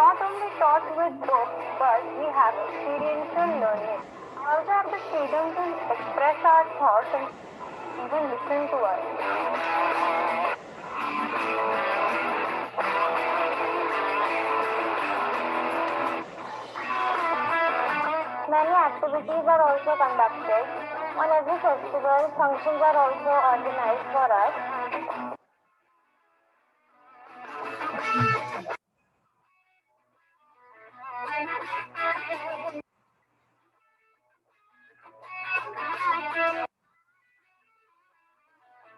not only taught with books, but we have experiential learning. We also have the freedom to express our thoughts and even listen to us. Many activities are also conducted. On every festival, functions are also organized for us.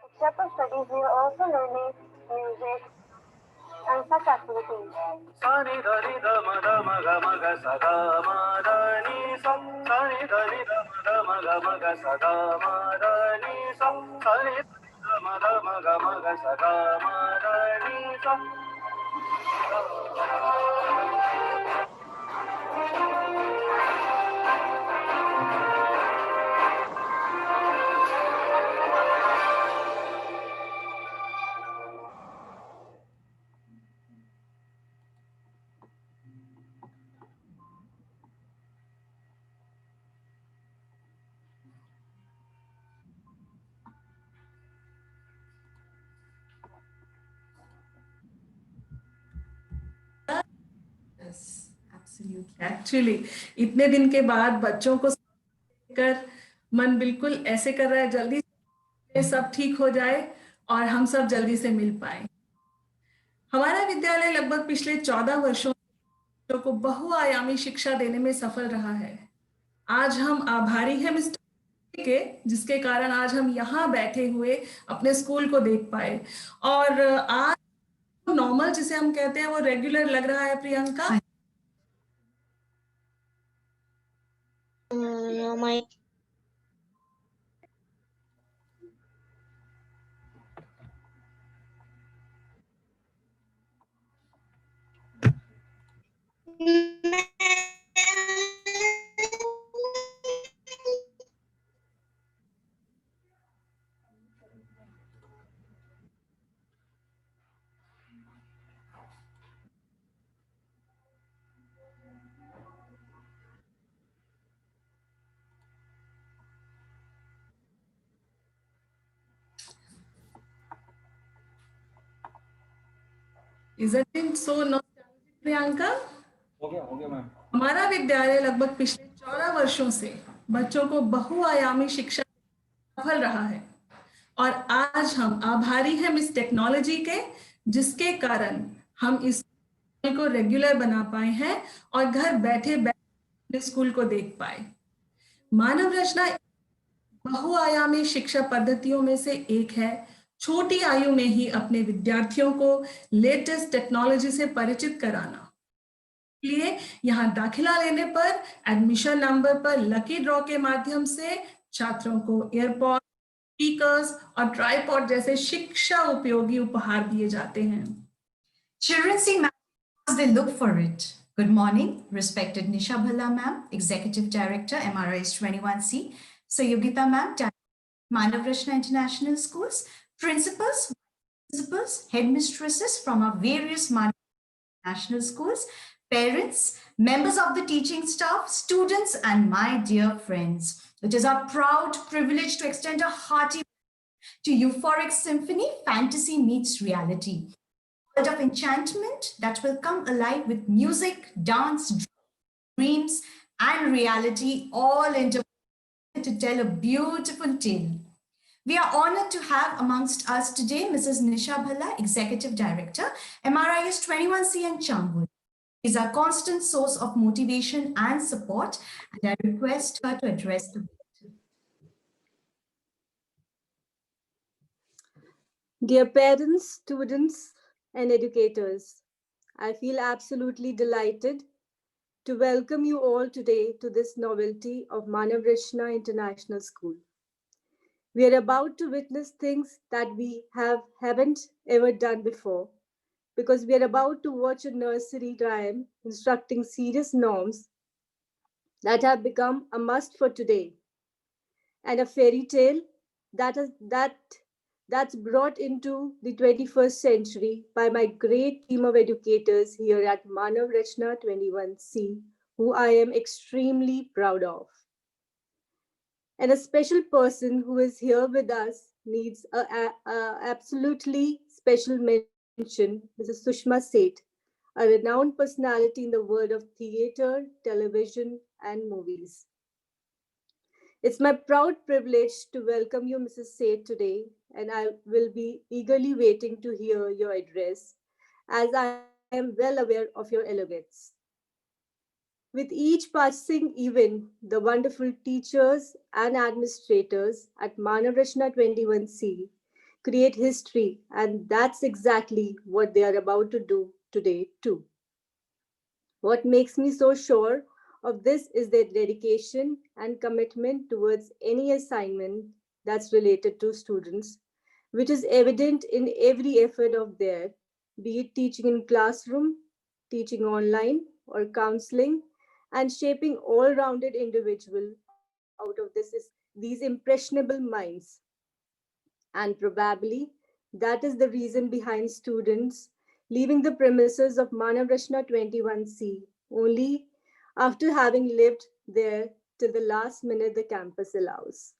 Except for studies, we are also learning music and such activities. Actually इतने दिन के बाद बच्चों को कर मन बिल्कुल ऐसे कर रहा है जल्दी से सब ठीक हो जाए और हम सब जल्दी से मिल पाए। हमारा विद्यालय लगभग पिछले 14 वर्षों बच्चों को बहुआयामी शिक्षा देने में सफल रहा है। आज हम आभारी हैं मिस्टर के, जिसके कारण आज हम यहाँ बैठे हुए अपने स्कूल को देख पाए और आज नॉर्मल जिसे हम कहते हैं वो रेगुलर लग रहा है। Priyanka My Isn't it so nostalgic, Priyanka? हो गया मैम। हमारा विद्यालय लगभग पिछले 14 वर्षों से बच्चों को बहुआयामी शिक्षा सफल रहा है और आज हम आभारी हैं मिस टेक्नोलॉजी के, जिसके कारण हम इस को रेगुलर बना पाए हैं और घर बैठे बैठे स्कूल को देख पाए। मानव रचना बहुआयामी शिक्षा पद्धतियों में से एक है। छोटी आयु में ही अपने विद्यार्थियों को लेटेस्ट टेक्नोलॉजी से परिचित कराना। इसलिए यहाँ दाखिला लेने पर एडमिशन नंबर पर लकी ड्रॉ के माध्यम से छात्रों को एयरपॉड, स्पीकर्स और ट्राइपॉड जैसे शिक्षा उपयोगी उपहार दिए जाते हैं। Children see as they look for it. Good morning, respected Nisha Bhalla ma'am, Executive Director, MRIS-21C, Sayogita ma'am, Manav Rachna International Schools, principals, headmistresses from our various national schools, parents, members of the teaching staff, students, and my dear friends. It is our proud privilege to extend a hearty to Euphoric Symphony, Fantasy Meets Reality. A world of enchantment that will come alive with music, dance, dreams, and reality all intertwined to tell a beautiful tale. We are honored to have amongst us today Mrs. Nisha Bhalla, Executive Director, MRIS-21C and Chambud. She is our constant source of motivation and support, and I request her to address the board. Dear parents, students, and educators, I feel absolutely delighted to welcome you all today to this novelty of Manav Rachna International School. We are about to witness things that we haven't ever done before, because we are about to watch a nursery rhyme instructing serious norms that have become a must for today, and a fairy tale that that's brought into the 21st century by my great team of educators here at Manav Rachna 21C, who I am extremely proud of. And a special person who is here with us needs a absolutely special mention, Mrs. Sushma Seth, a renowned personality in the world of theater, television, and movies. It's my proud privilege to welcome you, Mrs. Seth, today, and I will be eagerly waiting to hear your address, as I am well aware of your eloquence. With each passing event, the wonderful teachers and administrators at Manavrashna 21C create history, and that's exactly what they are about to do today, too. What makes me so sure of this is their dedication and commitment towards any assignment that's related to students, which is evident in every effort of their, be it teaching in classroom, teaching online, or counseling, and shaping all-rounded individual out of these impressionable minds. And probably that is the reason behind students leaving the premises of Manavrashna 21C only after having lived there till the last minute the campus allows.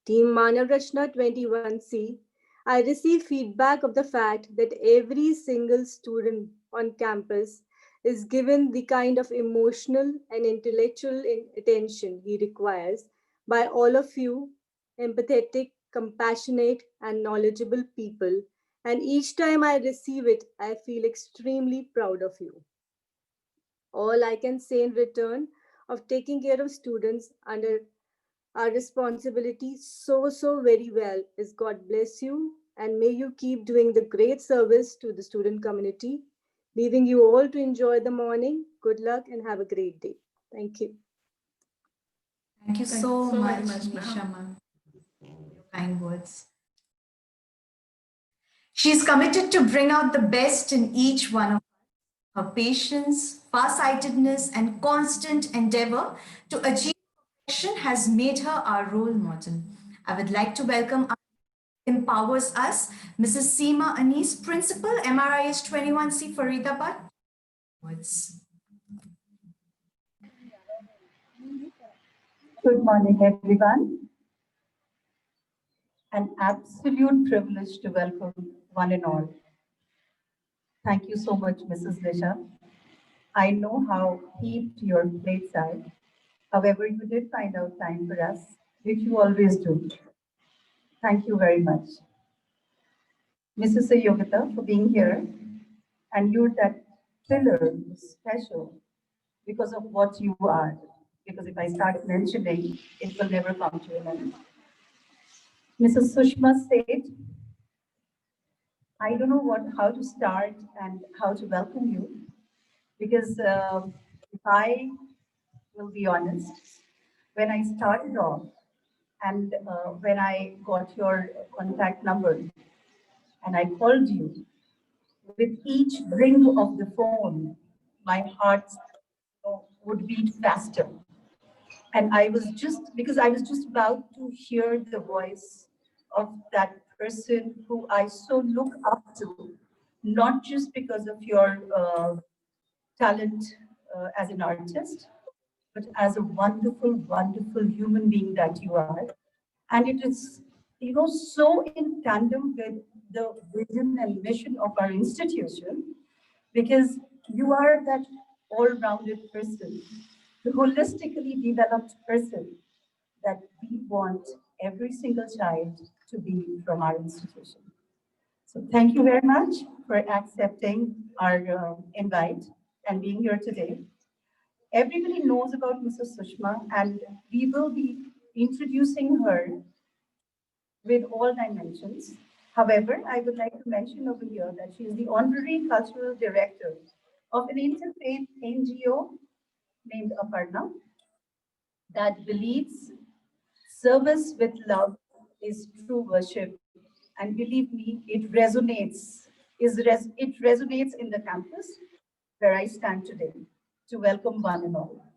Team Manavrashna 21C, I receive feedback of the fact that every single student on campus is given the kind of emotional and intellectual attention he requires by all of you, empathetic, compassionate, and knowledgeable people. And each time I receive it, I feel extremely proud of you. All I can say in return of taking care of students under our responsibility so very well is God bless you and may you keep doing the great service to the student community. Leaving you all to enjoy the morning. Good luck and have a great day. Thank you. Thank you Thank you so so very much, much, Nisha ma'am. ma'am, for your kind words. She's committed to bring out the best in each one of us. Her patience, farsightedness, and constant endeavor to achieve perfection has made her our role model. I would like to welcome our empowers us, Mrs. Seema Anis, Principal, MRIS-21C Faridabad. Words. Good morning, everyone. An absolute privilege to welcome one and all. Thank you so much, Mrs. Nisha. I know how heaped your plates are. However, you did find out time for us, which you always do. Thank you very much. Mrs. Yogita, for being here. And you're that pillar, special, because of what you are. Because if I start mentioning, it will never come to an end. Mrs. Sushma said, I don't know how to start and how to welcome you because if I will be honest, when I started off and when I got your contact number and I called you, with each ring of the phone, my heart would beat faster. And because I was just about to hear the voice of that person who I so look up to, not just because of your talent as an artist, but as a wonderful, wonderful human being that you are. And it is, so in tandem with the vision and mission of our institution, because you are that all-rounded person, the holistically developed person that we want every single child to be from our institution. So thank you very much for accepting our invite and being here today. Everybody knows about Mrs. Sushma, and we will be introducing her with all dimensions. However, I would like to mention over here that she is the Honorary Cultural Director of an interfaith NGO named Aparna that believes service with love is true worship. And believe me, it resonates in the campus where I stand today to welcome one and all.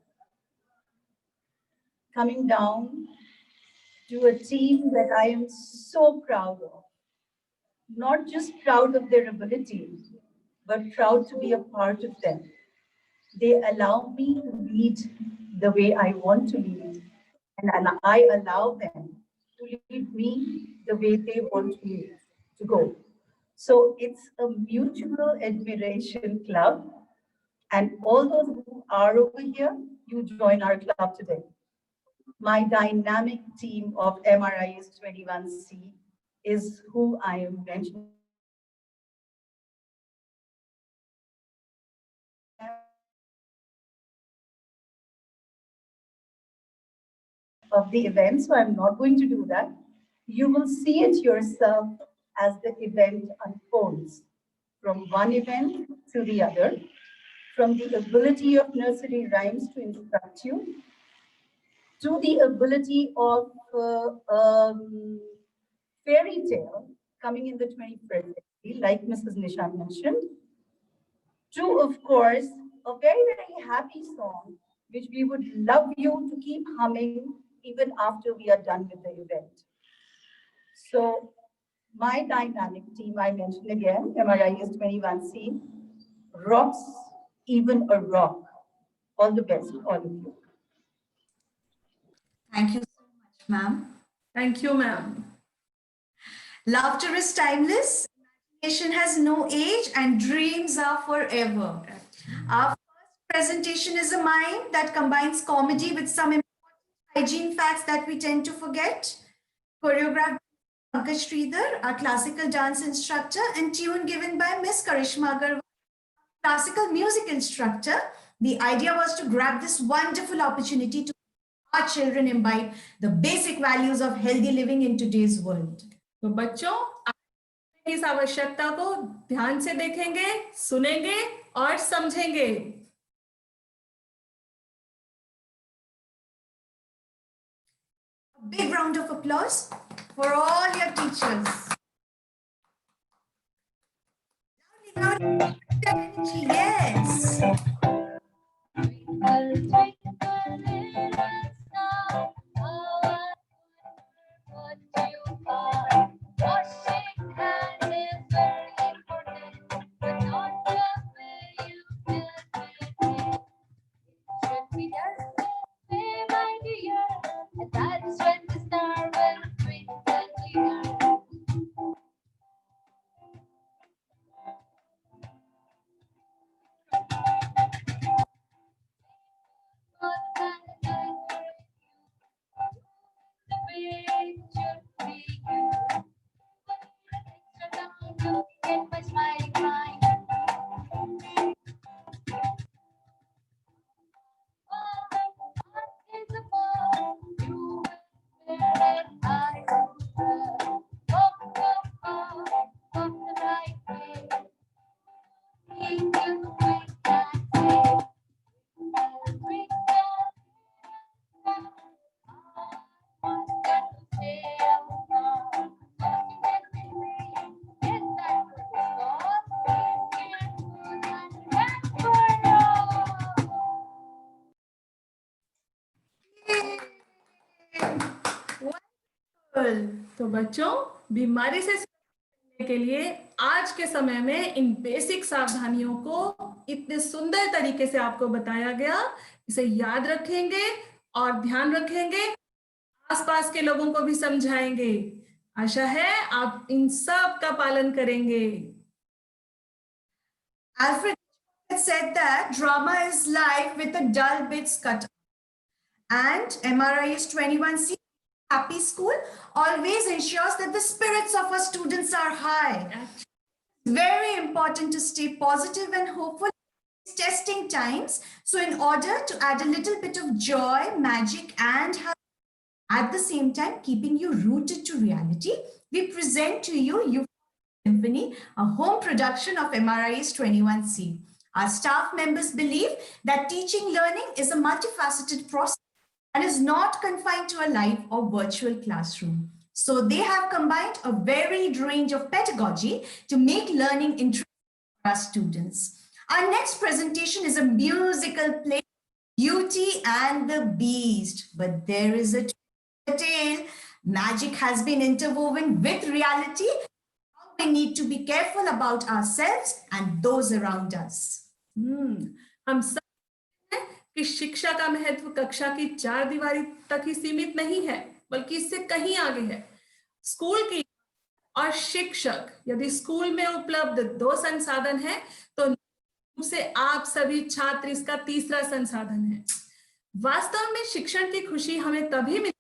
Coming down to a team that I am so proud of. Not just proud of their abilities, but proud to be a part of them. They allow me to lead the way I want to lead, and I allow them to lead me the way they want me to go. So it's a mutual admiration club, and all those who are over here, you join our club today. My dynamic team of MRIS-21C is who I am mentioning. Of the event, so I'm not going to do that. You will see it yourself as the event unfolds, from one event to the other, from the ability of nursery rhymes to instruct you, to the ability of fairy tale coming in the 21st century, like Mrs. Nisha mentioned, to, of course, a very, very happy song, which we would love you to keep humming even after we are done with the event. So my dynamic team, I mentioned again, MRIS-21C, rocks even a rock. All the best, all of you. Thank you so much, ma'am. Thank you, ma'am. Laughter is timeless, imagination has no age, and dreams are forever. Our first presentation is a mime that combines comedy with some important hygiene facts that we tend to forget. Choreographed by Pankaj Sridhar, our classical dance instructor, and tune given by Miss Karishma Agarwal, classical music instructor. The idea was to grab this wonderful opportunity to our children imbibe the basic values of healthy living in today's world. तो बच्चों, आप इस आवश्यकता को ध्यान से देखेंगे, सुनेंगे और समझेंगे. A big round of applause for all your teachers. Energy, yes. तो बच्चों, बीमारी से बचने के लिए आज के समय में इन बेसिक सावधानियों को इतने सुंदर तरीके से आपको बताया गया. इसे याद रखेंगे और ध्यान रखेंगे, आसपास के लोगों को भी समझाएंगे. आशा है आप इन सब का पालन करेंगे. Alfred said that drama is life with a dull bits cut. And MRIS-21C Happy School always ensures that the spirits of our students are high. It's very important to stay positive and hopeful in these testing times. So in order to add a little bit of joy, magic, and happiness, at the same time keeping you rooted to reality, we present to you Euphoric Symphony, a home production of MRIS-21C. Our staff members believe that teaching learning is a multifaceted process and is not confined to a live or virtual classroom. So they have combined a varied range of pedagogy to make learning interesting for our students. Our next presentation is a musical play, Beauty and the Beast. But there is a tale. Magic has been interwoven with reality. We need to be careful about ourselves and those around us. हम सब हैं कि शिक्षा का महत्व कक्षा की 4 दीवारी तक ही सीमित नहीं है, बल्कि इससे कहीं आगे है। स्कूल की और शिक्षक, यदि स्कूल में उपलब्ध 2 संसाधन हैं, तो से आप सभी छात्र इसका तीसरा संसाधन है। वास्तव में शिक्षण की खुशी हमें तभी मिलती है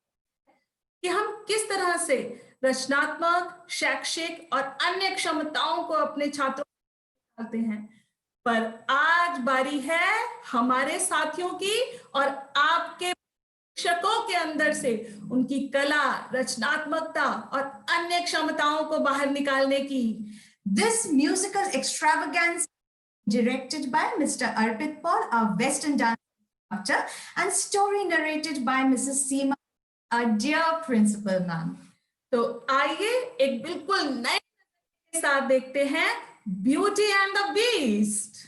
कि हम किस तरह से रचनात्मक, शैक्षिक और अन्य क्षमताओं को अपने छात्रों को डालते हैं। पर आज बारी है हमारे साथियों की और आपके शिक्षकों के अंदर से उनकी कला, रचनात्मकता और अन्य क्षमताओं को बाहर निकालने की। This musical extravaganza directed by Mr. Arpit Paul, our Western dance instructor, and story narrated by Mrs. Seema, our dear principal ma'am. तो आइए एक बिल्कुल नए के साथ देखते हैं beauty and the beast.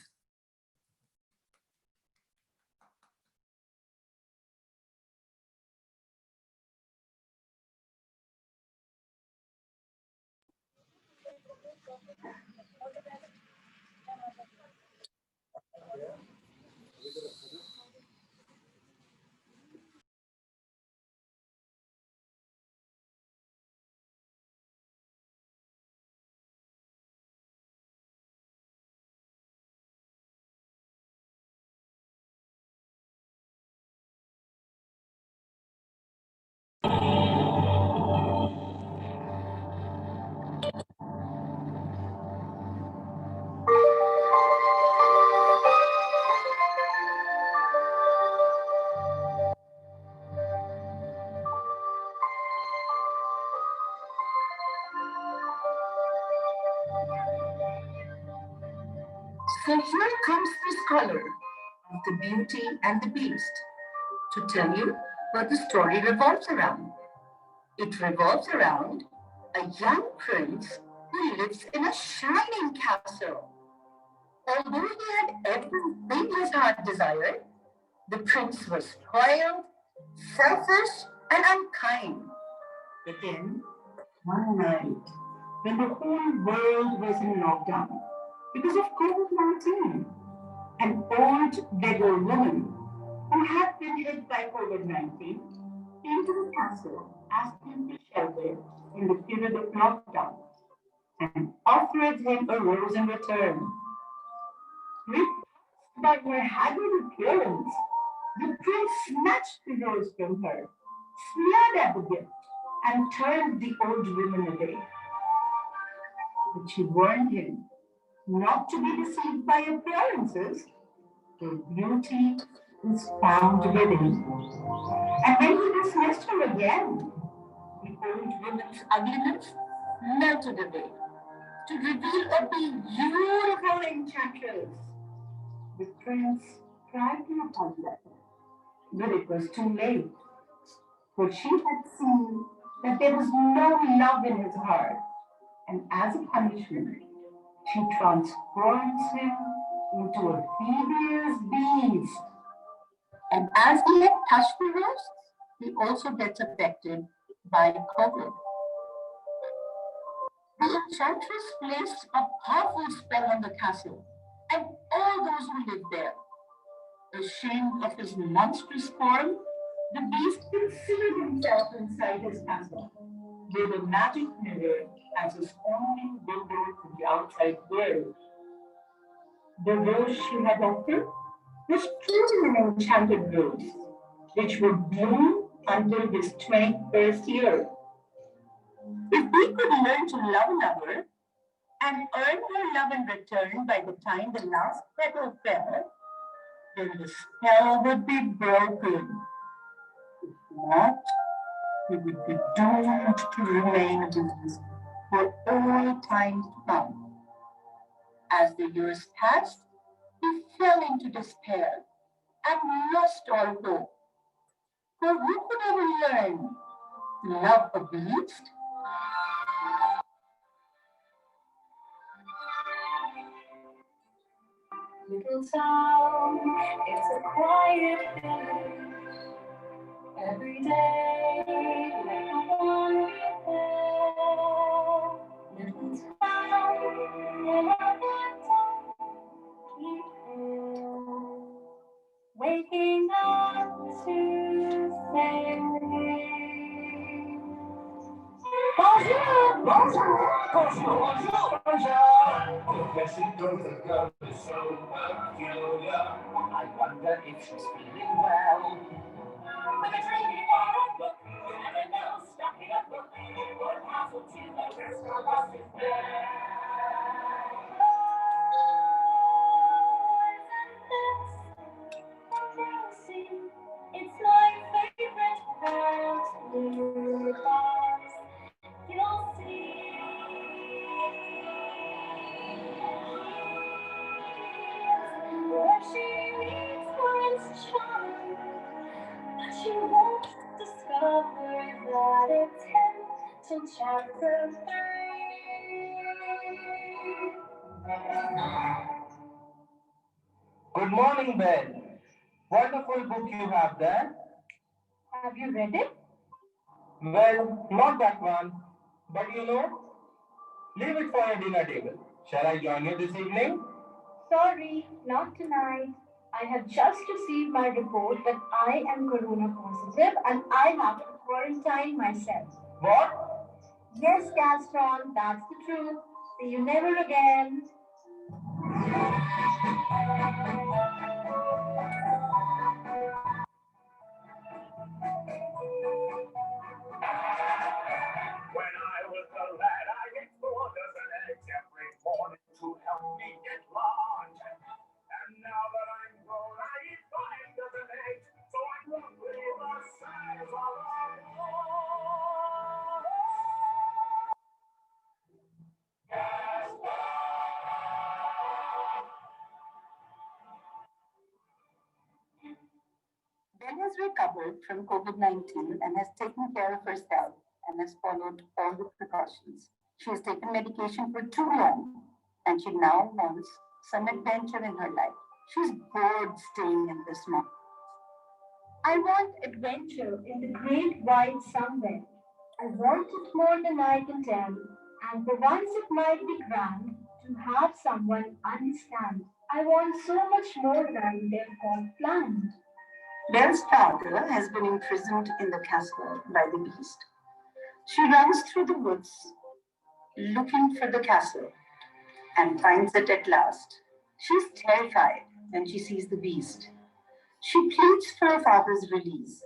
So here comes the scholar of the Beauty and the Beast to tell you what the story revolves around. It revolves around a young prince who lives in a shining castle. Although he had everything his heart desired, the prince was spoiled, selfish, and unkind. But then, one night, when the whole world was in lockdown because of COVID-19, an old beggar woman who had been hit by COVID-19 came to the castle asking for shelter in the period of lockdown and offered him a rose in return. Repulsed by her haggard appearance, the prince snatched the rose from her, sneered at the gift, and turned the old woman away. But she warned him not to be deceived by appearances, for beauty is found within. And when he dismissed her again, the old woman's ugliness melted away to reveal a beautiful enchantress. The prince tried to apologize, but it was too late, for she had seen that there was no love in his heart, and as a punishment, she transforms him into a hideous beast. And as he had touched the rose, he also gets affected by COVID. The enchantress placed a powerful spell on the castle and all those who lived there. Ashamed of his monstrous form, the beast concealed himself inside his castle with a magic mirror as his only window to the outside world. The rose she had offered was truly an enchanted rose, which would bloom until his 21st year. If he could learn to love another and earn her love in return by the time the last petal fell, then the spell would be broken. If not, he would be doomed to remain a beast for all time to come. As the years passed, he fell into despair and lost all hope. For who could ever learn to love a beast? Little town, it's a quiet village. Every day, like a Waking up to say bonjour, bonjour, bonjour, bonjour, bonjour. Where she goes, the girl is so peculiar. I wonder if she's feeling well. With a drink in a book, and a nose stuck in a book, one castle to the rest of us is there. It's my favorite part. You'll see. Where she meets Prince Charming, but you won't discover that it's him till chapter 3. Good morning, Ben. Wonderful book you have there. Have you read it? Well, not that one. But you know, leave it for your dinner table. Shall I join you this evening? Sorry, not tonight. I have just received my report that I am corona positive and I have to quarantine myself. What? Yes, Gaston, that's the truth. See you never again. When I was a lad, I ate 4 dozen eggs every morning to help me get large. And now that I'm grown, I eat 5 dozen eggs, so I'm roughly the size of a Ben has recovered from COVID-19 and has taken care of herself and has followed all the precautions. She has taken medication for too long and she now wants some adventure in her life. She's bored staying in this mom. I want adventure in the great wide somewhere. I want it more than I can tell. And for once it might be grand to have someone understand. I want so much more than they've got planned. Belle's father has been imprisoned in the castle by the beast. She runs through the woods looking for the castle and finds it at last. She's terrified when she sees the beast. She pleads for her father's release.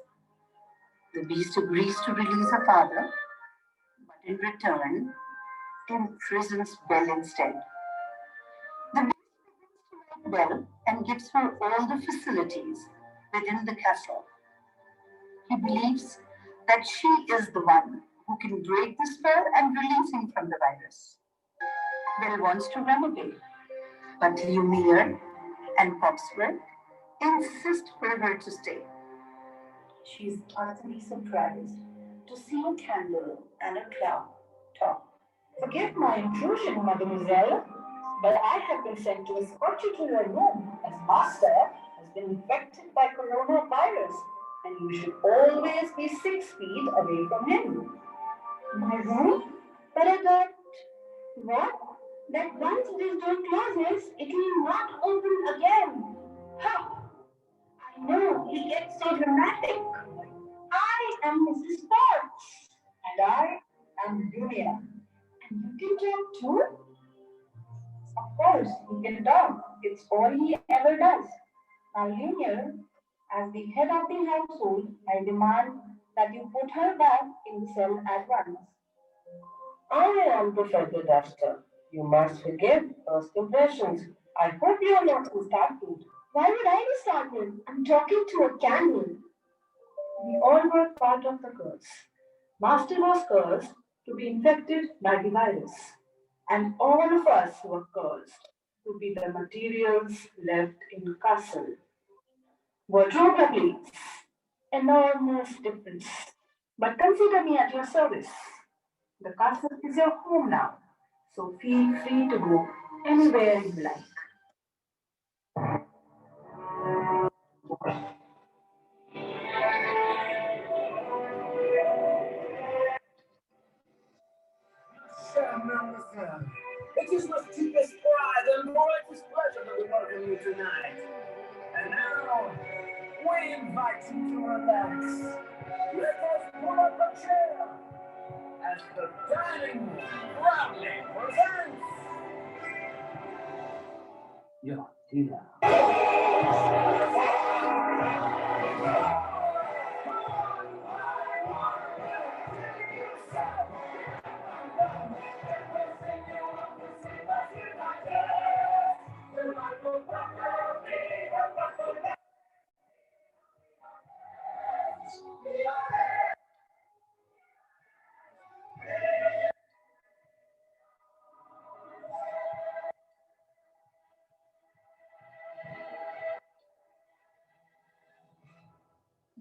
The beast agrees to release her father, but in return, imprisons Belle instead. The beast begins to like Belle and gives her all the facilities within the castle. He believes that she is the one who can break the spell and release him from the virus. Belle wants to run away, but Lumiere and Popsworth insist for her to stay. She's utterly surprised to see a candle and a clock talk. Forgive my intrusion, mademoiselle, but I have been sent to escort you to your room as master has been infected by coronavirus and you should always be 6 feet away from him. My room? But I thought, what? That once it is door closes, it will not open again. Ha! I know, he gets so dramatic. I am Mrs. Potts. And I am Julia. And you can talk too? Of course, he can talk. It's all he ever does. Now, Lumiere, as the head of the household, I demand that you put her back in the cell at once. I am Professor Duster. You must forgive first impressions. I hope you are not startled. Why would I be startled? I'm talking to a candle. We all were part of the curse. Master was cursed to be infected by the virus. And all of us were cursed to be the materials left in the castle. Wardrobe please. Enormous difference. But consider me at your service. The castle is your home now, so feel free to go anywhere you like. It is not cheapest It's a pleasure to welcome you tonight. And now, we invite you to relax. Let us pull up a chair as the dining room proudly presents your dinner.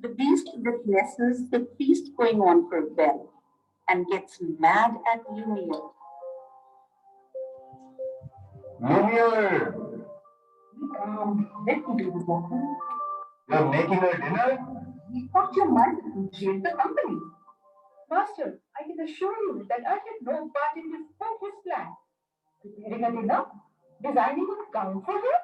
The beast witnesses the feast going on for Belle and gets mad at Lumiere. Lumiere, Let me do the walking. you're making her dinner? We thought you might appreciate the company. Master, I can assure you that I had no part in this focus plan. Preparing a dinner, designing a gown for her,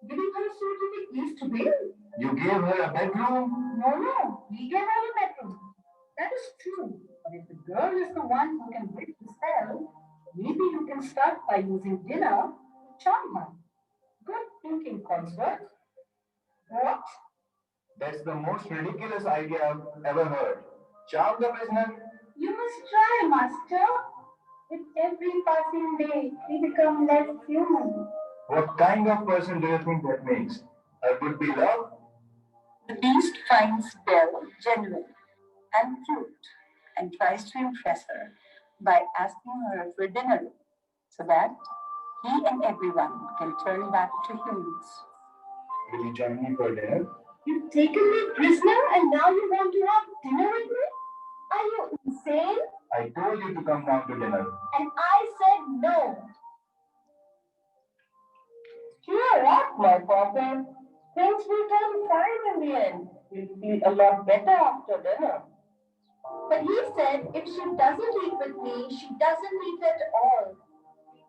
giving her a suit in the East Wing. You gave her a bedroom? No, we gave her a bedroom. That is true. But if the girl is the one who can break the spell, maybe you can start by using dinner to charm her. Good thinking, Cogsworth. What? That's the most ridiculous idea I've ever heard. Charm the prisoner? You must try, Master. With every passing day, we become less human. What kind of person do you think that makes? A would-be love? The beast finds Belle genuine and cute and tries to impress her by asking her for dinner so that he and everyone can turn back to humans. Will you join me for dinner? You've taken me prisoner and now you want to have dinner with me? Are you insane? I told you to come down to dinner. And I said no. Cheer up, my poppy. Things will turn fine in the end. You'll feel a lot better after dinner. But he said if she doesn't eat with me, she doesn't eat at all.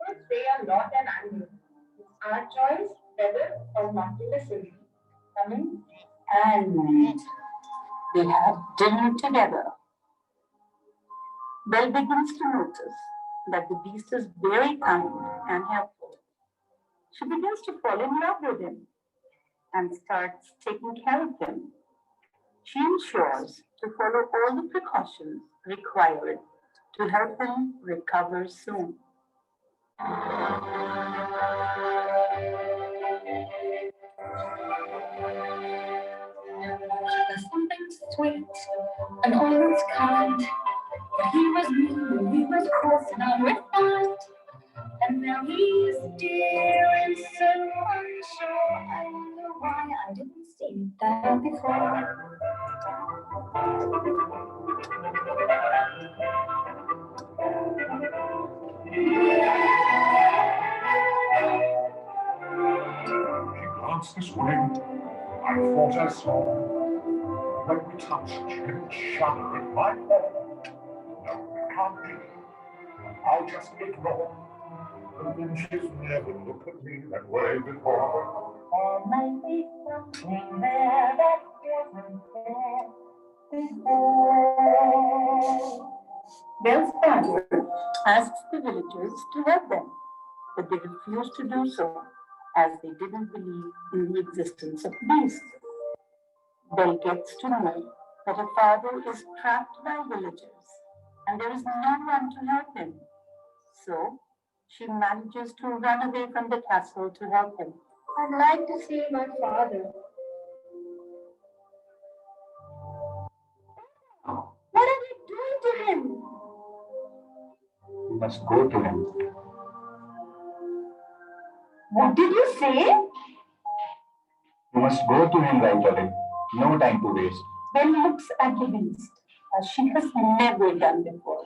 But they are not an animal. It's our choice whether or not to listen. Come in and they have dinner together. Belle begins to notice that the beast is very kind and helpful. She begins to fall in love with him and starts taking care of him. She ensures to follow all the precautions required to help him recover soon. Something sweet and almost kind. But he was mean, he was cross and unrefined. And now he's dear and so unsure. I wonder why I didn't see that before. She glanced this way. I thought I saw. When we touched, she didn't shudder at my fall. No, it can't be. I'll just ignore. And then she's never looked at me that way before. Or might be something there that wasn't there before. Belle's father asks the villagers to help them, but they refuse to do so as they didn't believe in the existence of beasts. Belle gets to know that her father is trapped by villagers and there is no one to help him. So she manages to run away from the castle to help him. I'd like to see my father. What are you doing to him? You must go to him. What did you say? You must go to him right away. No time to waste. Belle looks at the beast as she has never done before,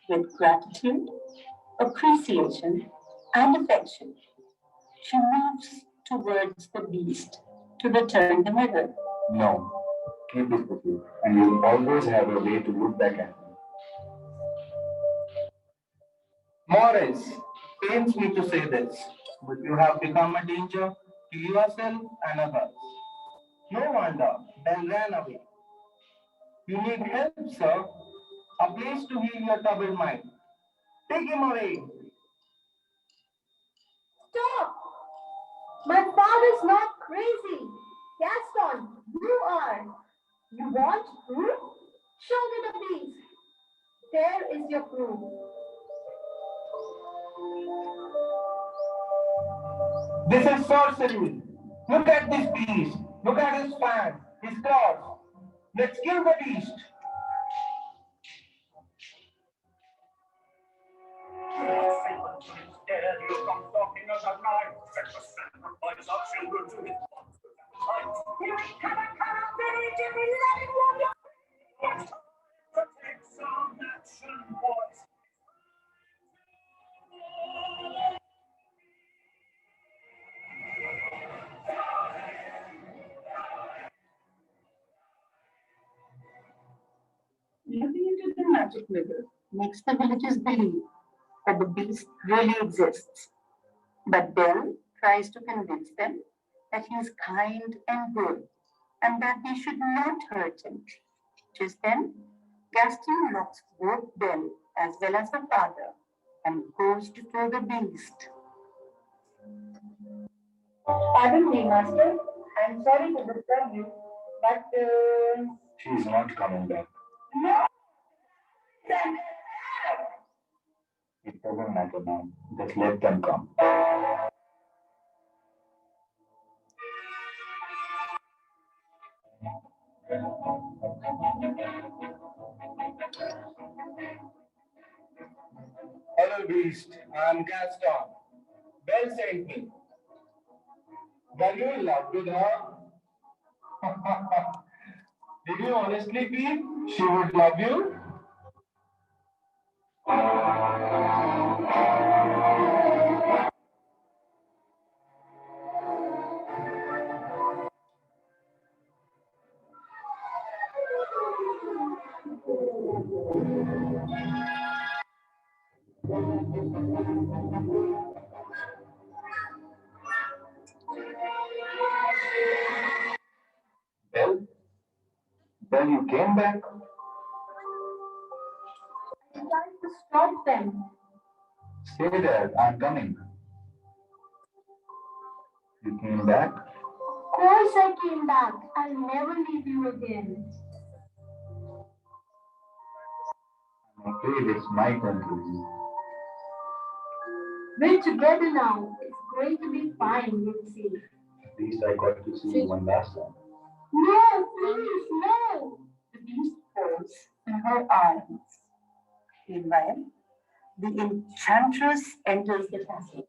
with gratitude, appreciation, and affection. She moves towards the beast to return the mirror. No. Keep it with you, and you'll always have a way to look back at me. Morris, pains me to say this, but you have become a danger to yourself and others. No wonder Bell ran away. You need help, sir. A place to heal your troubled mind. Take him away. Stop! My father's not crazy. Gaston, you are. You want proof? Show me the beast. There is your proof. This is sorcery. Look at this beast. Look at his fangs, his claws. Let's kill the beast. Instead, you come talking as a knife. Set the sacrifice of children to his monsters and times. You come out, baby Jimmy, let him walk your It's time to take some action, boys. Looking into the magic mirror makes the villagers believe that the beast really exists. But Belle tries to convince them that he is kind and good and that they should not hurt him. Just then, Gaston locks both Belle as well as her father and goes to throw the beast. Pardon me, Master. I'm sorry to disturb you, but She's not coming back. no. It doesn't matter now. Just let them come. Hello, beast. I'm Gaston. Belle sent me. Were you in love with her? Did you honestly feel she would love you? Belle? Belle, you came back? I tried to stop them. Stay there. I'm coming. You came back? Of course I came back. I'll never leave you again. I'm afraid it's my turn to leave. We're together now. It's going to be fine, you'll see. At least I got to see you one last time. No, please, no. The beast falls in her arms. Meanwhile, the enchantress enters the castle.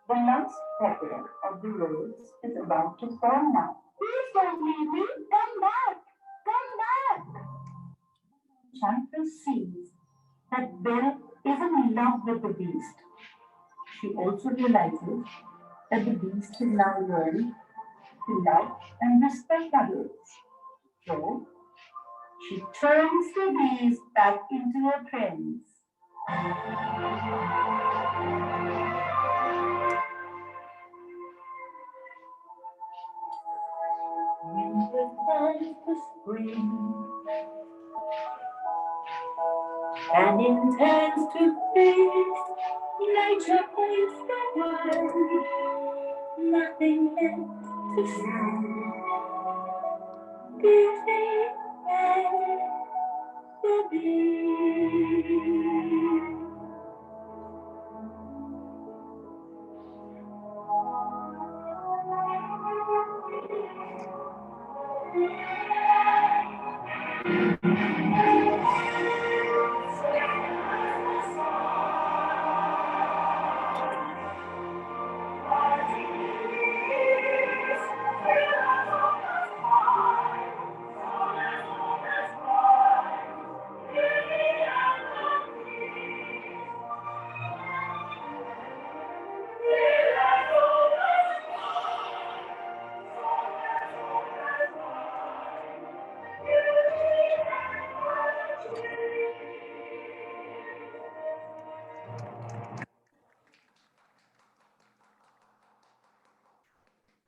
The last feather of the rose is about to fall now. Please don't leave me. Come back. Come back. The enchantress sees that Belle is in love with the beast. She also realizes that the beast has now learned to love and respect others. So, she turns the beast back into a prince. Winter turns to spring, and in turns to feast. Nature plays the world, nothing left to see. Beauty and the beast.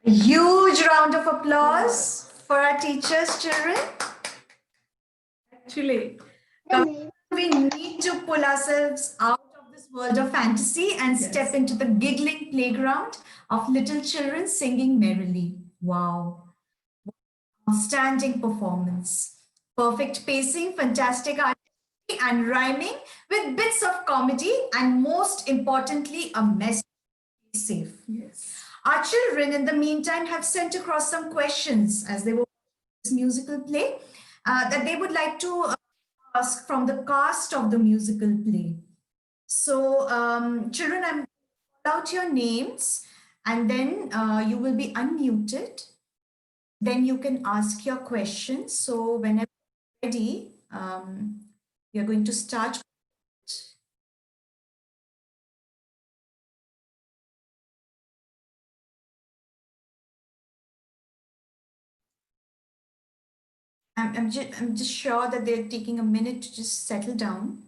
A huge round of applause for our teachers, children. Actually, We need to pull ourselves out of this world of fantasy and step into the giggling playground of little children singing merrily. Wow. Outstanding performance. Perfect pacing, fantastic artistry and rhyming with bits of comedy and most importantly, a message safe. yes. Our children in the meantime have sent across some questions as they were this musical play that they would like to ask from the cast of the musical play. So children, I'm call out your names and then you will be unmuted. Then you can ask your questions. So whenever you're ready, we are going to start. I'm just sure that they're taking a minute to just settle down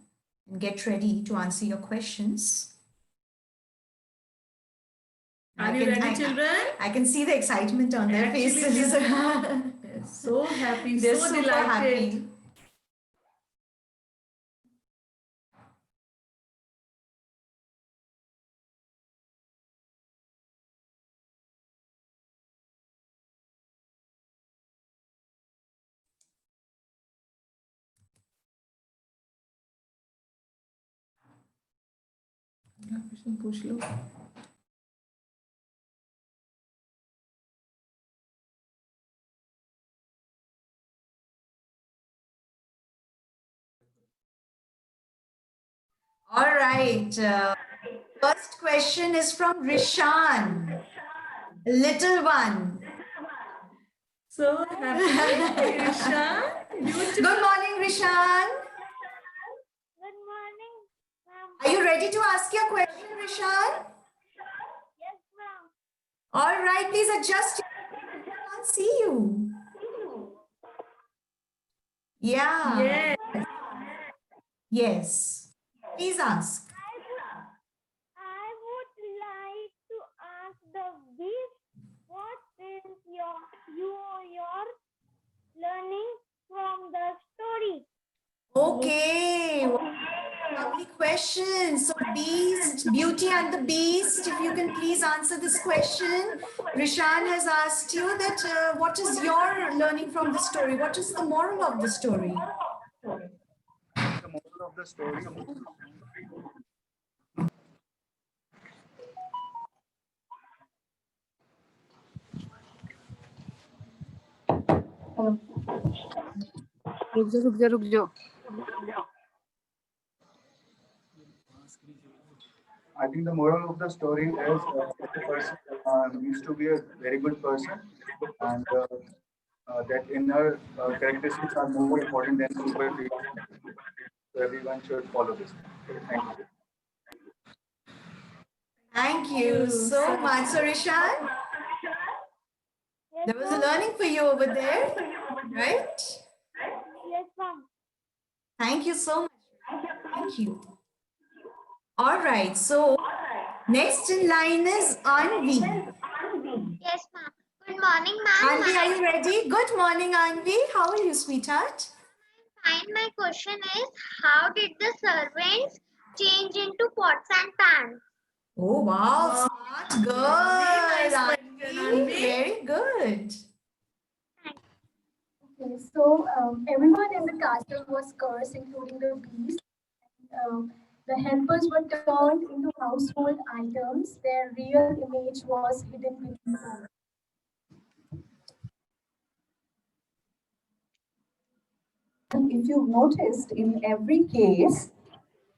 and get ready to answer your questions. Are you ready, children? I can see the excitement on their Actually, faces. They're so happy, They're so super delighted. happy. पूछ लो. All right. First question is from Rishan, little one. So happy, Rishan. Good morning, Rishan. Good morning, ma'am. Are you ready to ask your question, Rishan? Yes, ma'am. All right, please adjust. I can't see you. Yeah. Yes. Yes. Please ask. I would like to ask the beast, what is your learning from the story? Okay. Lovely question. So, Beast, Beauty and the Beast, if you can please answer this question. Rishan has asked you that what is your learning from the story? What is the moral of the story? The moral of the story. रुक जाओ. I think the moral of the story is that the person needs to be a very good person, and that inner characteristics are more important than superficial. So everyone should follow this. Thank you. Thank you so much, so Rishan. Yes, There was a ma'am. learning for you over there, right? Yes, ma'am. Thank you so much. Thank you. All right, so next in line is Anvi. Yes, ma'am. Good morning, ma'am. Anvi, are you ready? Good morning, Anvi. How are you, sweetheart? Fine. My question is, how did the servants change into pots and pans? Oh, wow. Smart girl. Nice Anvi. question, Anvi. Very good. Okay, so everyone in the castle was cursed, including the beast. The helpers were turned into household items. Their real image was hidden within them. If you've noticed, in every case,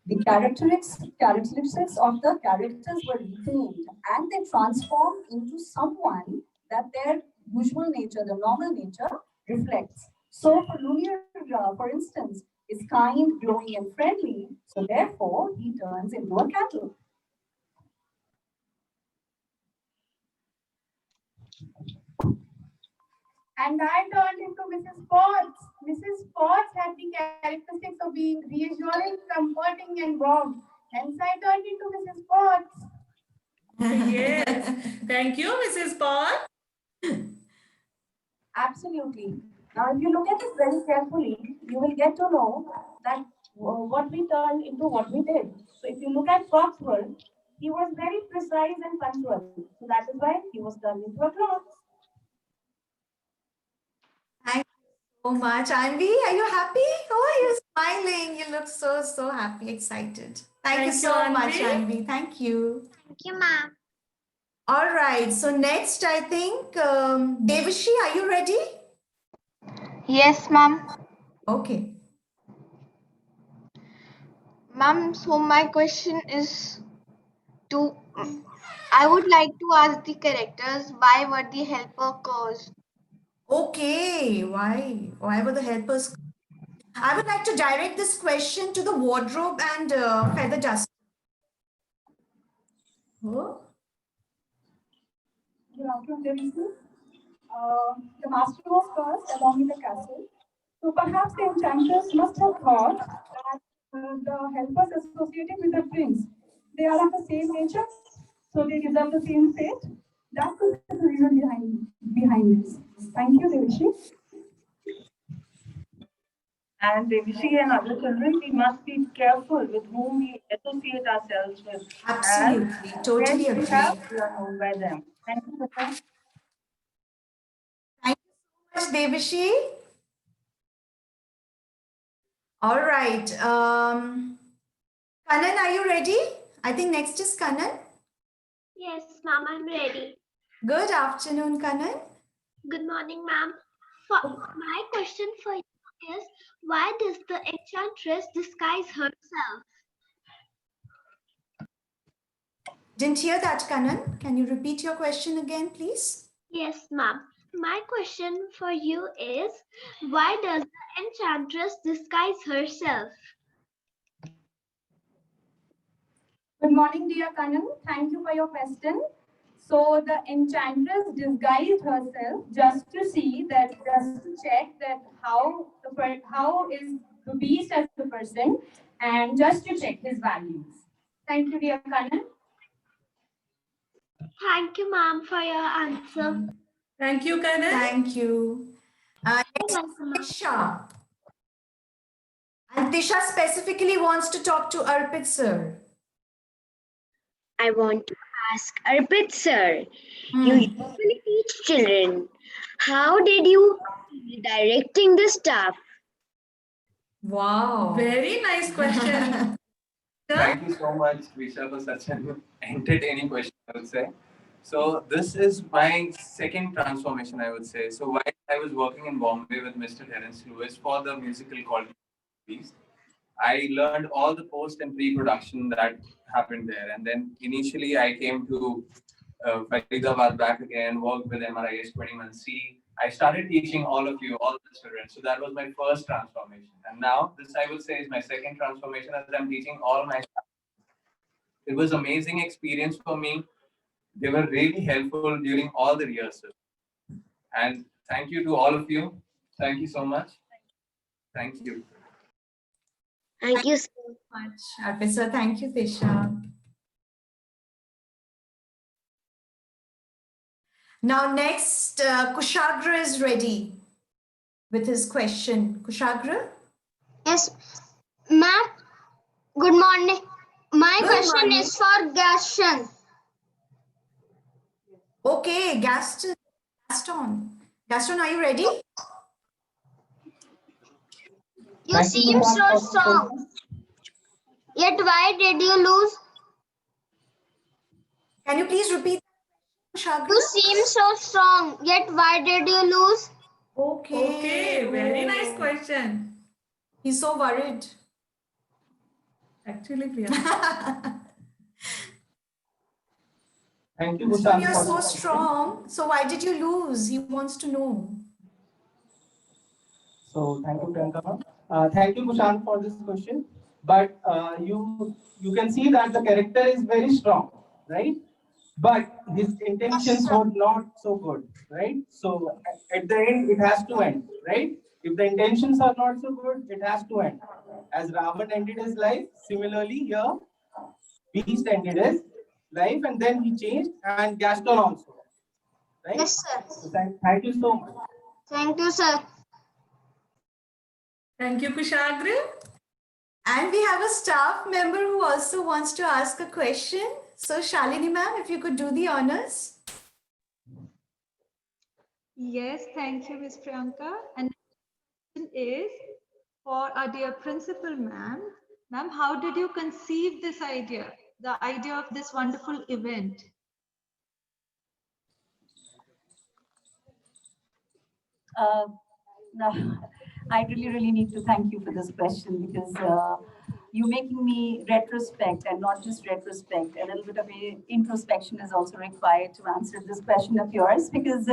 the characteristics of the characters were retained and they transformed into someone that their usual nature, the normal nature, reflects. So for Lumiere, for instance, is kind, glowing, and friendly. So therefore, he turns into a cattle. And I turned into Mrs. Potts. Mrs. Potts had the characteristics of being reassuring, comforting, and warm. Hence, I turned into Mrs. Potts. Yes. Thank you, Mrs. Paul. Absolutely. Now, if you look at it very carefully, you will get to know that what we turned into what we did. So, if you look at Foxworth, he was very precise and punctual. So, that is why he was turned into a clock. Thank you so much. Anvi, are you happy? Oh, you're smiling. You look so happy, excited. Thank you so much, Anvi. Thank you. Thank you, ma'am. All right. So next, I think, Devashi, are you ready? Yes, ma'am. Okay. Ma'am, so my question is to, I would like to ask the characters why were the helper cursed? Okay. Why? Why were the helpers? I would like to direct this question to the wardrobe and feather duster. Oh. Good afternoon, the master was cursed along in the castle. So perhaps the enchanters must have thought that the helpers associated with the prince, they are of the same nature, so they deserve the same fate. That could be the reason behind this. Thank you, Devishi. And Devishi and other children, we must be careful with whom we associate ourselves with. Absolutely, totally agree. We are known by them. Thank you, Papa. Thank you so much, Devashi. All right. Kanan, are you ready? I think next is Kanan. Yes, ma'am, I'm ready. Good afternoon, Kanan. Good morning, ma'am. My question for you is, why does the enchantress disguise herself? Didn't hear that, Kanan. Can you repeat your question again, please? Yes, ma'am. My question for you is, why does the enchantress disguise herself? Good morning, dear Kanan. Thank you for your question. So the enchantress disguised herself just to check that how is the beast as a person, and just to check his values. Thank you, dear Kanan. Thank you, ma'am, for your answer. Thank you, Kanan. Thank you. Next, Tisha. And Tisha specifically wants to talk to Arpit sir. I want to ask Arpit sir, you usually teach children. How did you directing the staff? Wow. Very nice question. Thank you so much, Visha, for such an entertaining question, I would say. So this is my second transformation, I would say. So while I was working in Bombay with Mr. Terence Lewis for the musical called Beast, I learned all the post and pre-production that happened there. And then initially I came to Faridabad back again, worked with MRIS-21C. I started teaching all of you, all the children. So that was my first transformation. And now this, I would say, is my second transformation as I'm teaching all my staff. It was amazing experience for me. They were really helpful during all the rehearsals. And thank you to all of you. Thank you so much. Thank you. Thank you so much, Arpit sir. Thank you, Tisha. Now next, Kushagra is ready with his question. Kushagra? Yes, ma'am. Good morning. My question is for Gaston. Okay, Gaston. Gaston, are you ready? You seem so strong. Yet why did you lose? Can you please repeat, Kushagra? You seem so strong. Yet why did you lose? Okay, very nice question. He's so worried. Actually, Priya. Thank you, So Kushan. you're so strong. So why did you lose? He wants to know. So thank you, Priyanka. Thank you, Kushan, for this question. But you can see that the character is very strong, right? But his intentions were not so good, right? So at the end, it has to end, right? If the intentions are not so good, it has to end. As Ravan ended his life, similarly here, Beast ended his life, and then he changed, and Gaston also, right? Yes, sir. So thank you so much. Thank you, sir. Thank you, Kushagra. And we have a staff member who also wants to ask a question. So Shalini ma'am, if you could do the honors. Yes, thank you, Ms. Priyanka. And the question is for our dear principal, ma'am. Ma'am, how did you conceive this idea, the idea of this wonderful event? No, I really need to thank you for this question because you're making me retrospect, and not just retrospect. A little bit of introspection is also required to answer this question of yours, because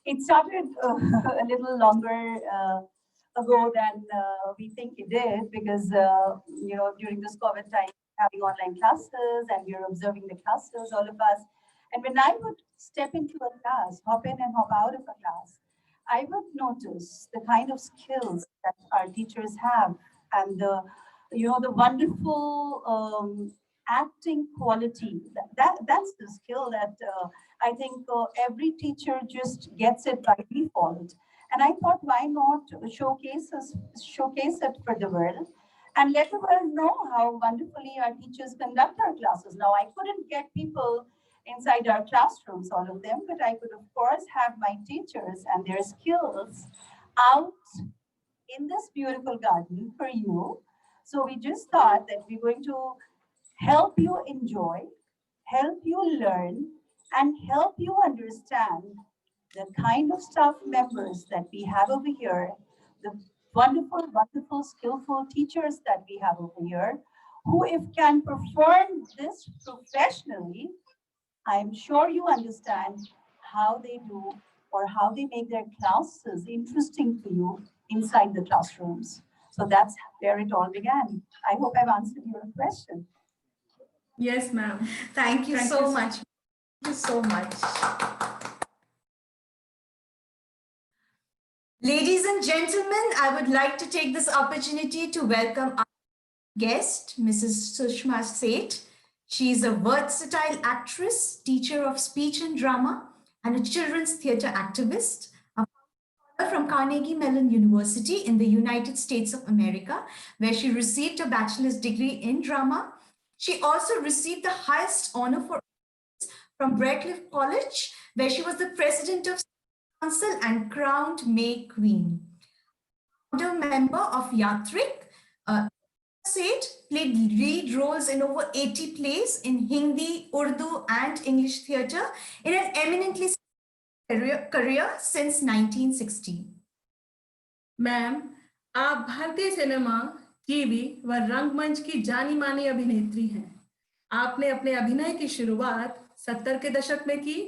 it started a little longer ago than we think it did, because during this COVID time, having online classes, and we're observing the classes, all of us. And when I would step into a class, hop in and hop out of a class, I would notice the kind of skills that our teachers have, and the wonderful acting quality. That's the skill that I think every teacher just gets it by default. And I thought, why not showcase it for the world, and let the world know how wonderfully our teachers conduct our classes. Now, I couldn't get people inside our classrooms, all of them, but I could, of course, have my teachers and their skills out in this beautiful garden for you. So we just thought that we're going to help you enjoy, help you learn, and help you understand the kind of staff members that we have over here, the wonderful, skillful teachers that we have over here, who, if can perform this professionally, I'm sure you understand how they do, or how they make their classes interesting for you inside the classrooms. So that's where it all began. I hope I've answered your question. Yes, ma'am. Thank you so much. Thank you so much. Ladies and gentlemen, I would like to take this opportunity to welcome our guest, Mrs. Sushma Seth. She is a versatile actress, teacher of speech and drama, and a children's theatre activist, from Carnegie Mellon University in the United States of America, where she received a bachelor's degree in drama. She also received the highest honor from Radcliffe College, where she was the president of council and crowned May Queen. Founder member of Yatrik, Seth played lead roles in over 80 plays in Hindi, Urdu, and English theatre in an eminently career since 1960. Ma'am, आप भारतीय cinema, TV व रंगमंच की जानी मानी अभिनेत्री हैं। आपने अपने अभिनय की शुरुआत 70 के दशक में की।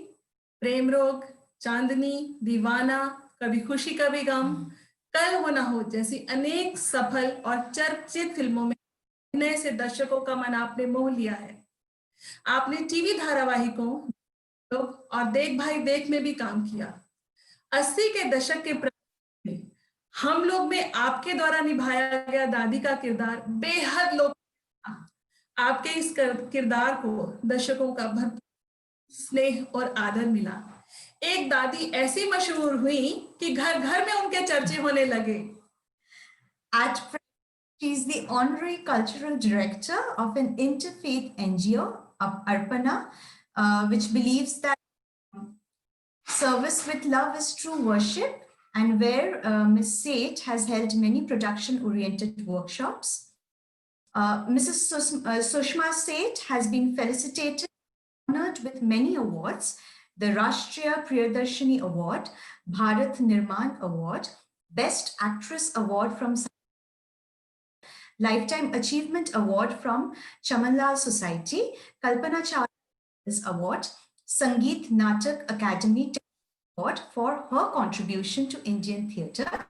प्रेम रोग, चांदनी, दीवाना, कभी खुशी कभी गम, कल हो ना हो जैसी अनेक सफल और चर्चित फिल्मों में अभिनय से दर्शकों का मन आपने मोह लिया है। आपने टीवी धारावाहिकों और देख भाई देख में भी काम किया। 80 के दशक के में हम लोग में आपके द्वारा निभाया गया दादी का किरदार बेहद लोकप्रिय था। आपके इस किरदार को दर्शकों का भरपूर स्नेह और आदर मिला। एक दादी ऐसी मशहूर हुई कि घर घर में उनके चर्चे होने लगे। At she is the honorary cultural director of an interfaith NGO, Arpana, which believes that service with love is true worship, and where Ms. Seth has held many production-oriented workshops. Mrs. Sushma Seth has been felicitated, honored with many awards: the Rashtriya Priyadarshini Award, Bharat Nirman Award, Best Actress Award from Lifetime Achievement Award from Chamanlal Society, Kalpana Chawla's Award, Sangeet Natak Academy Award for her contribution to Indian theatre,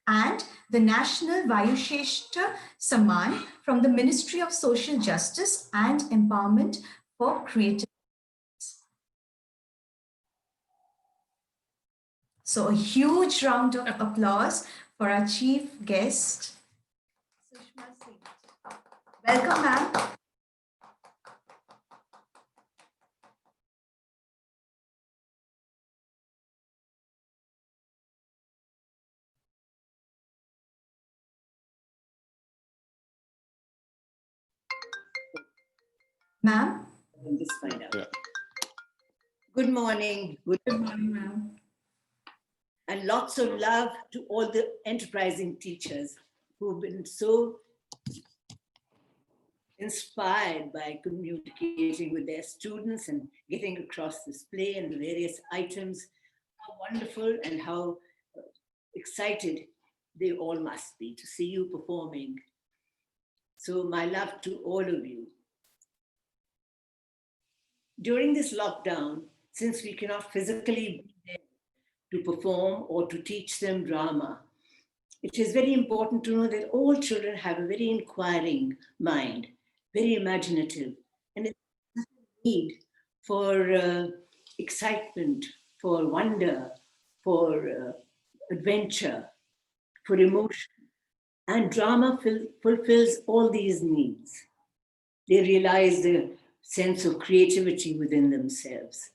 and the National Vayusheshta Samman from the Ministry of Social Justice and Empowerment for Creative. So a huge round of applause for our chief guest, Sushma Seth. Welcome, ma'am. Ma'am? We'll just find out. Yeah. Good morning. Good morning, ma'am. And lots of love to all the enterprising teachers who've been so inspired by communicating with their students and getting across this play and the various items. How wonderful and how excited they all must be to see you performing. So my love to all of you. During this lockdown, since we cannot physically be there to perform or to teach them drama, it is very important to know that all children have a very inquiring mind, very imaginative, and it's a need for excitement, for wonder, for adventure, for emotion. And drama fulfills all these needs. They realize the sense of creativity within themselves.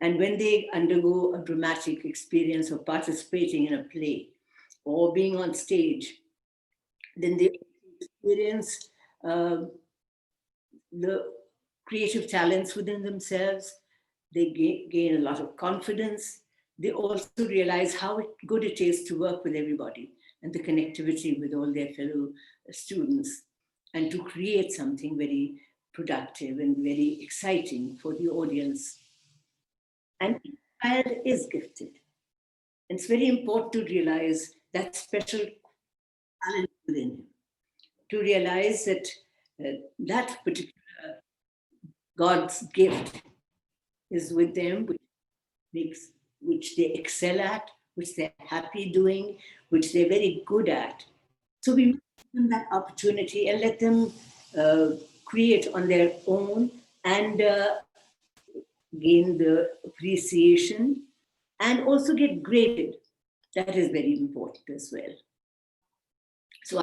And when they undergo a dramatic experience of participating in a play or being on stage, then they experience the creative talents within themselves. They gain a lot of confidence. They also realize how good it is to work with everybody and the connectivity with all their fellow students and to create something very productive and very exciting for the audience. And each child is gifted. And it's very important to realize that special talent within him, to realize that that particular God's gift is with them, which they excel at, which they're happy doing, which they're very good at. So we must give them that opportunity and let them create on their own and gain the appreciation and also get graded. That is very important as well. So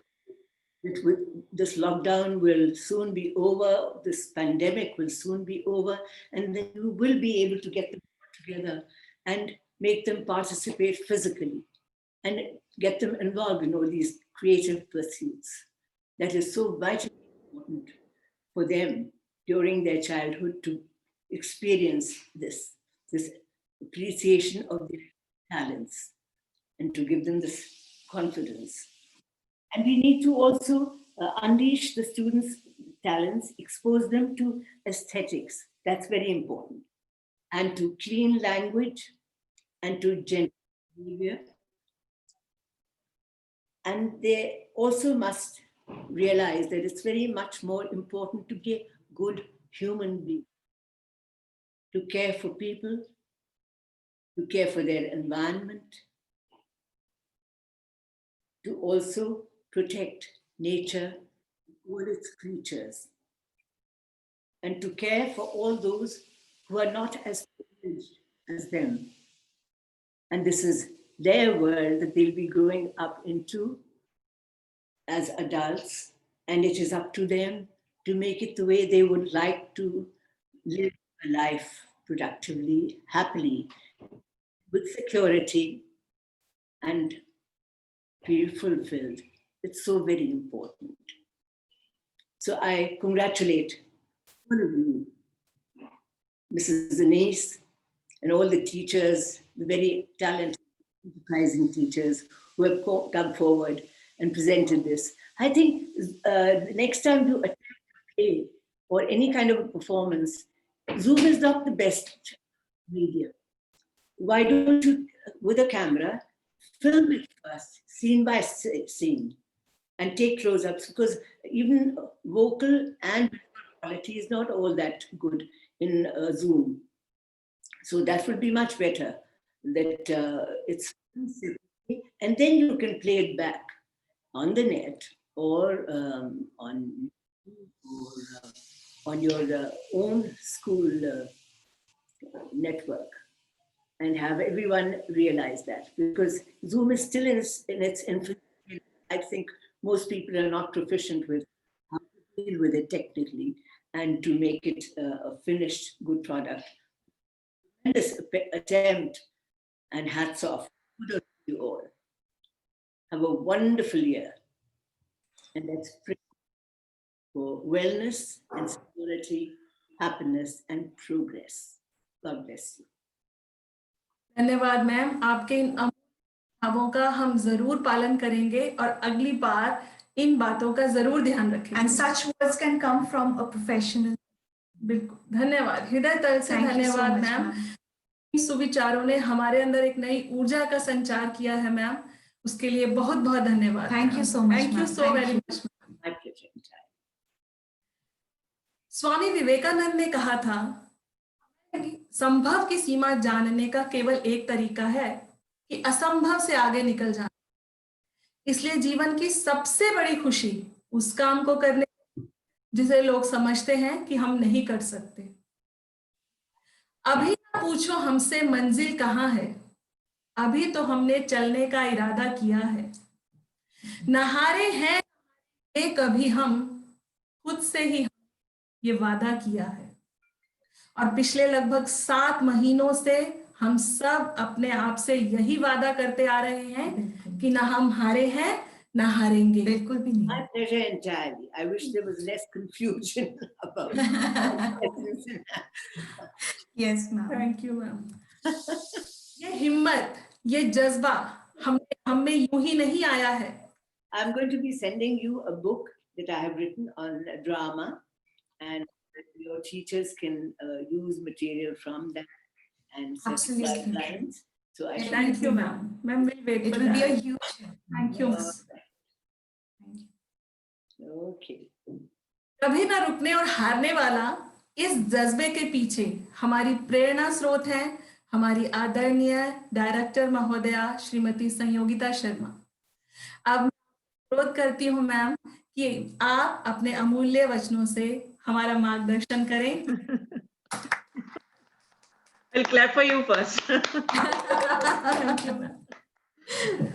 this lockdown will soon be over, this pandemic will soon be over, and then you will be able to get them together and make them participate physically and get them involved in all these creative pursuits. That is so vitally important for them during their childhood to experience this appreciation of their talents and to give them this confidence. And we need to also unleash the students' talents, expose them to aesthetics. That's very important. And to clean language and to gentle behavior. And they also must realize that it's very much more important to be a good human being, to care for people, to care for their environment, to also protect nature, all its creatures, and to care for all those who are not as privileged as them. And this is their world that they'll be growing up into as adults, and it is up to them to make it the way they would like to live a life productively, happily, with security, and feel fulfilled. It's so very important. So I congratulate all of you, Mrs. Anise, and all the teachers, the very talented, enterprising teachers who have come forward and presented this. I think the next time you attempt a play or any kind of a performance, Zoom is not the best medium. Why don't you, with a camera, film it first, scene by scene, and take close-ups, because even vocal and visual quality is not all that good in Zoom. So that would be much better, that it's and then you can play it back on the net or on your own school network, and have everyone realize that, because Zoom is still in its infancy. I think most people are not proficient with how to deal with it technically and to make it a finished good product. This attempt, and hats off. Kudos to you all. Have a wonderful year. And let's pray. for wellness and security, happiness and progress. God bless you. धन्यवाद ma'am, आपके इन भावों का हम जरूर पालन करेंगे और अगली बार इन बातों का जरूर ध्यान रखेंगे. And such words can come from a professional. बिल्कुल, धन्यवाद, हृदय तल से धन्यवाद मैम. सुविचारों ने हमारे अंदर एक नई ऊर्जा का संचार किया है मैम, उसके लिए बहुत बहुत धन्यवाद. Thank you so much. Thank you so very much. My pleasure. Swami Vivekananda ने कहा था, संभव की सीमा जानने का केवल एक तरीका है कि असंभव से आगे निकल जाना. इसलिए जीवन की सबसे बड़ी खुशी उस काम को करने जिसे लोग समझते हैं कि हम नहीं कर सकते. अभी ना पूछो हमसे मंजिल कहाँ है, अभी तो हमने चलने का इरादा किया है. नहारे हैं ये कभी हम, खुद से ही ये वादा किया है. और पिछले लगभग 7 महीनों से हम सब अपने आप से यही वादा करते आ रहे हैं कि ना हम हारे हैं ना हारेंगे. बिल्कुल भी नहीं. My pleasure entirely. I wish there was less confusion about Yes, ma'am. Thank you, ma'am. ये हिम्मत, ये जज्बा हम में यूं ही नहीं आया है. I'm going to be sending you a book that I have written on drama, and your teachers can use material from that and set guidelines. So I Thank you, ma'am. Ma'am, we'll wait. It will be a huge. Thank you. Okay. कभी ना रुकने और हारने वाला इस जज्बे के पीछे हमारी प्रेरणा स्रोत है हमारी आदरणीय डायरेक्टर महोदया श्रीमती संयोगिता शर्मा. अब अनुरोध करती हूँ मैम कि आप अपने अमूल्य वचनों से हमारा मार्गदर्शन करें. I'll clap for you first. Thank you, ma'am.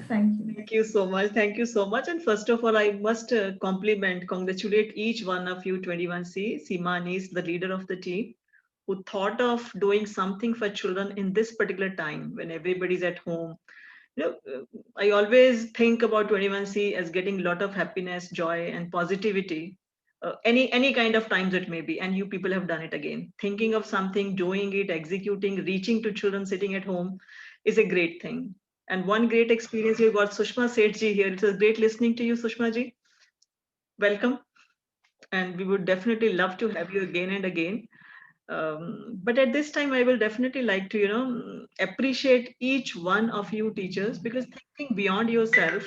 Thank you so much. Thank you so much. And first of all, I must congratulate each one of you, 21C. Seema is the leader of the team who thought of doing something for children in this particular time when everybody's at home. You know, I always think about 21C as getting a lot of happiness, joy, and positivity. Any kind of times it may be, and you people have done it again. Thinking of something, doing it, executing, reaching to children sitting at home is a great thing. And one great experience you got, Sushma Sethji here. It was great listening to you, Sushma ji. Welcome. And we would definitely love to have you again and again. But at this time, I will definitely like to, appreciate each one of you teachers, because thinking beyond yourself,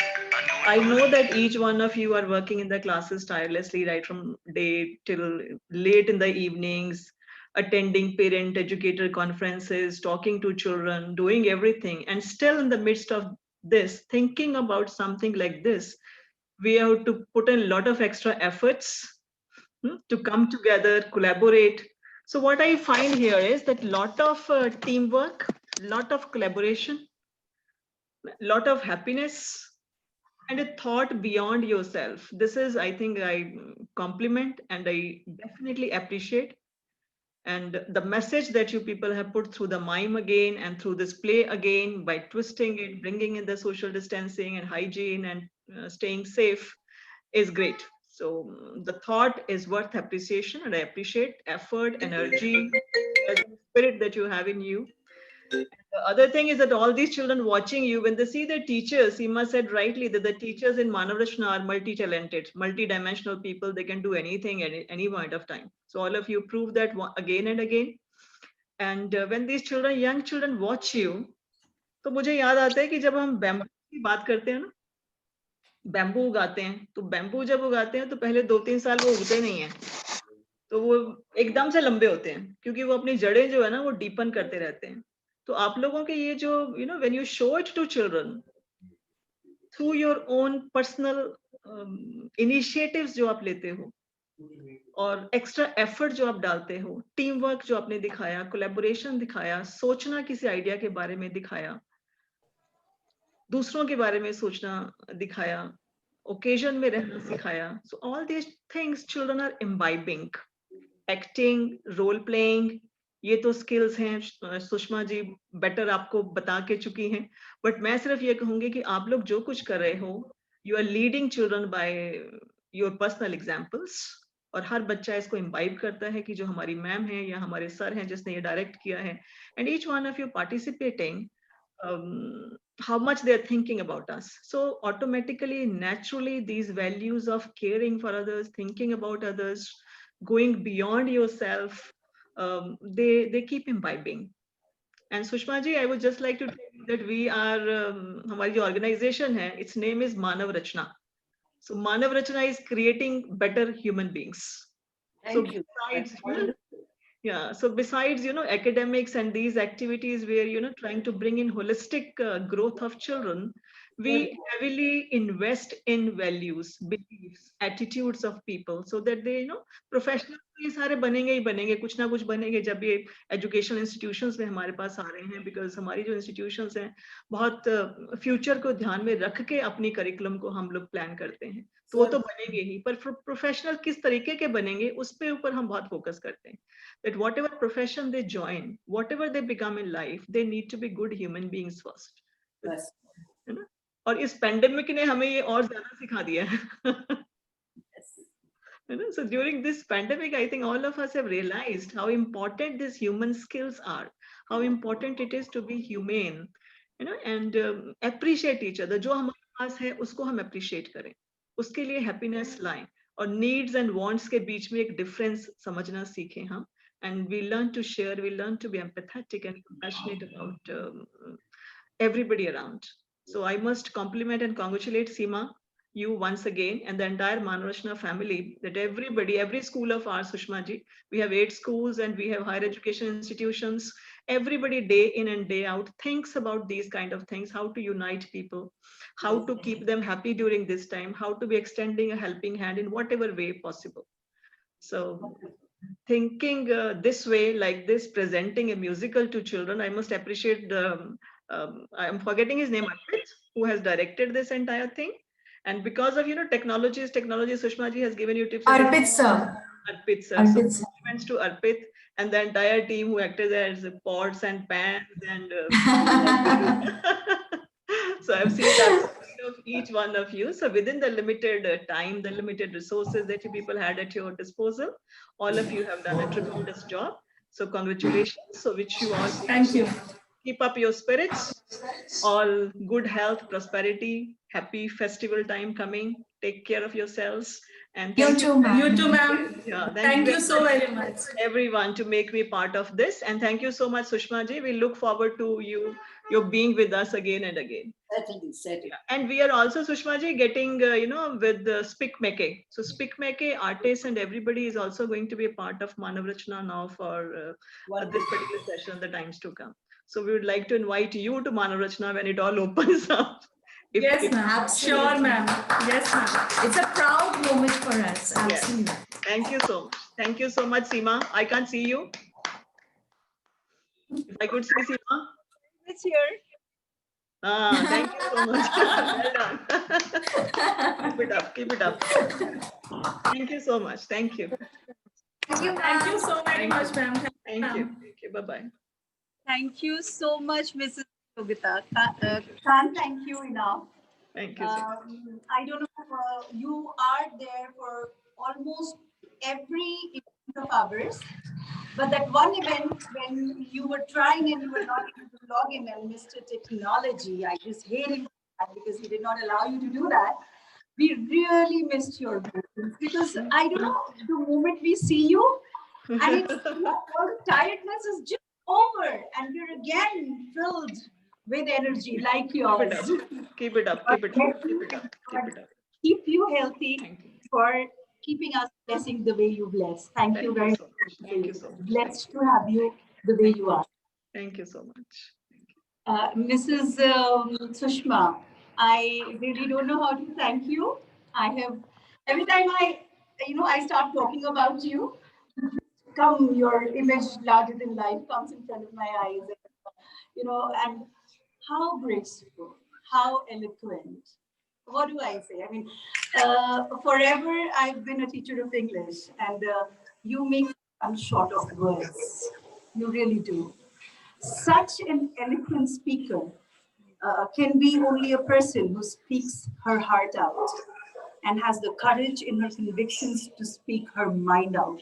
I know that each one of you are working in the classes tirelessly, right from day till late in the evenings, attending parent educator conferences, talking to children, doing everything. And still in the midst of this, thinking about something like this, we have to put in a lot of extra efforts to come together, collaborate. So what I find here is that lot of teamwork, lot of collaboration, lot of happiness, and a thought beyond yourself. This is, I think, I compliment and I definitely appreciate. And the message that you people have put through the mime again and through this play again, by twisting it, bringing in the social distancing and hygiene and staying safe, is great. So the thought is worth appreciation, and I appreciate effort, energy, spirit that you have in you. The other thing is that all these children watching you, when they see their teachers, Seema said rightly that the teachers in Manavrashna are multi-talented, multi-dimensional people. They can do anything at any point of time. So all of you prove that again and again. And when these children, young children watch you, तो मुझे याद आता है कि जब हम bamboo की बात करते हैं ना, बैम्बू उगाते हैं, तो बैम्बू जब उगाते हैं तो पहले 2-3 साल वो उगते नहीं है, तो वो एकदम से लंबे होते हैं क्योंकि वो अपनी जड़ें जो है ना वो डीपन करते रहते हैं. तो आप लोगों के ये जो when you show it to children through your own personal initiatives जो आप लेते हो और एक्स्ट्रा एफर्ट जो आप डालते हो, टीम वर्क जो आपने दिखाया, कोलैबोरेशन दिखाया, सोचना किसी आइडिया के बारे में दिखाया, दूसरों के बारे में सोचना दिखाया, ओकेजन में रहना सिखाया. So all these things children are imbibing. Acting, role playing, ये तो स्किल्स हैं, सुषमा जी बेटर आपको बता के चुकी हैं. बट मैं सिर्फ ये कहूंगी कि आप लोग जो कुछ कर रहे हो, you are leading children by your personal examples, और हर बच्चा इसको इम्बाइब करता है कि जो हमारी मैम है या हमारे सर हैं जिसने ये डायरेक्ट किया है, and each one of you participating, how much they are thinking about us. So automatically, naturally, these values of caring for others, thinking about others, going beyond yourself, they keep imbibing. And Sushma ji, I would just like to tell you that we are, हमारी जो organization है, its name is Manav Rachna. So Manav Rachna is creating better human beings. Thank you. Besides, yeah, so besides, academics and these activities where, trying to bring in holistic growth of children, we heavily invest in values, beliefs, attitudes of people so that they, professional ये सारे बनेंगे ही बनेंगे, कुछ ना कुछ बनेंगे जब ये educational institutions में हमारे पास आ रहे हैं, because हमारी जो institutions हैं बहुत future को ध्यान में रख के अपनी curriculum को हम लोग plan करते हैं, तो वो तो बनेंगे ही, पर professional किस तरीके के बनेंगे उस पे ऊपर हम बहुत focus करते हैं. That whatever profession they join, whatever they become in life, they need to be good human beings first. Yes. है ना? और इस pandemic ने हमें ये और ज़्यादा सिखा दिया है. So during this pandemic, I think all of us have realized how important these human skills are, how important it is to be humane, and appreciate each other. जो हमारे पास है उसको हम appreciate करें, उसके लिए happiness लाएं, और needs and wants के बीच में एक difference समझना सीखें हम, and we learn to share, we learn to be empathetic and compassionate about everybody around. So I must compliment and congratulate Seema, you once again, and the entire Manrashna family, that everybody, every school of ours, Sushma ji, we have 8 schools and we have higher education institutions. Everybody day in and day out thinks about these kind of things, how to unite people, how to keep them happy during this time, how to be extending a helping hand in whatever way possible. So thinking this way, like this, presenting a musical to children, I must appreciate I'm forgetting his name, Arpit, who has directed this entire thing. And because of, technology, Sushma ji has given you tips. Arpit sir. Arpit sir. Arpit So compliments to Arpit and the entire team who acted as pots and pans and so I've seen that of each one of you. So within the limited time, the limited resources that you people had at your disposal, all of you have done a tremendous job. So congratulations. So wish you all. Thank you. Keep up your spirits. All good health, prosperity, happy festival time coming. Take care of yourselves. And you too, ma'am. You too, ma'am. Yeah, thank you so very much. Everyone to make me part of this. And thank you so much, Sushma ji. We look forward to your being with us again and again. Certainly. Yeah. And we are also, Sushma ji, getting, with the Speak Meke. So Speak Meke artists and everybody is also going to be a part of Manav Rachna now for this particular session, the times to come. So we would like to invite you to Manav Rachna when it all opens up. Yes, ma'am. Sure, ma'am. Yes, ma'am. It's a proud moment for us. Absolutely. Yes. Thank you so much. Thank you so much, Seema. I can't see you. If I could see Seema. It's here. Thank you so much. Well done. Keep it up. Keep it up. Thank you so much. Thank you. Thank you so very much, ma'am. Thank you. Thank you. Bye-bye. Thank you so much, Mrs. Yogita. Can't thank you enough. Thank you. I don't know, you are there for almost every event of ours, but that one event when you were trying and you were not able to log in, and Mr. Technology, I just hated that because he did not allow you to do that. We really missed your presence because I don't know, the moment we see you, and it's all the tiredness is just over and you're again filled with energy like yours. Keep it up. Keep it up. Keep it up. Keep it up. Keep you healthy for keeping us blessing the way you bless. Thank you very much. Thank you so much. Blessed to have you the way you are. Thank you so much. Mrs. Sushma, I really don't know how to thank you. I have, every time I start talking about you, your image larger than life comes in front of my eyes, and how graceful, how eloquent. What do I say? I mean, forever I've been a teacher of English, and you make me short of words. You really do. Such an eloquent speaker can be only a person who speaks her heart out. and has the courage in her convictions to speak her mind out.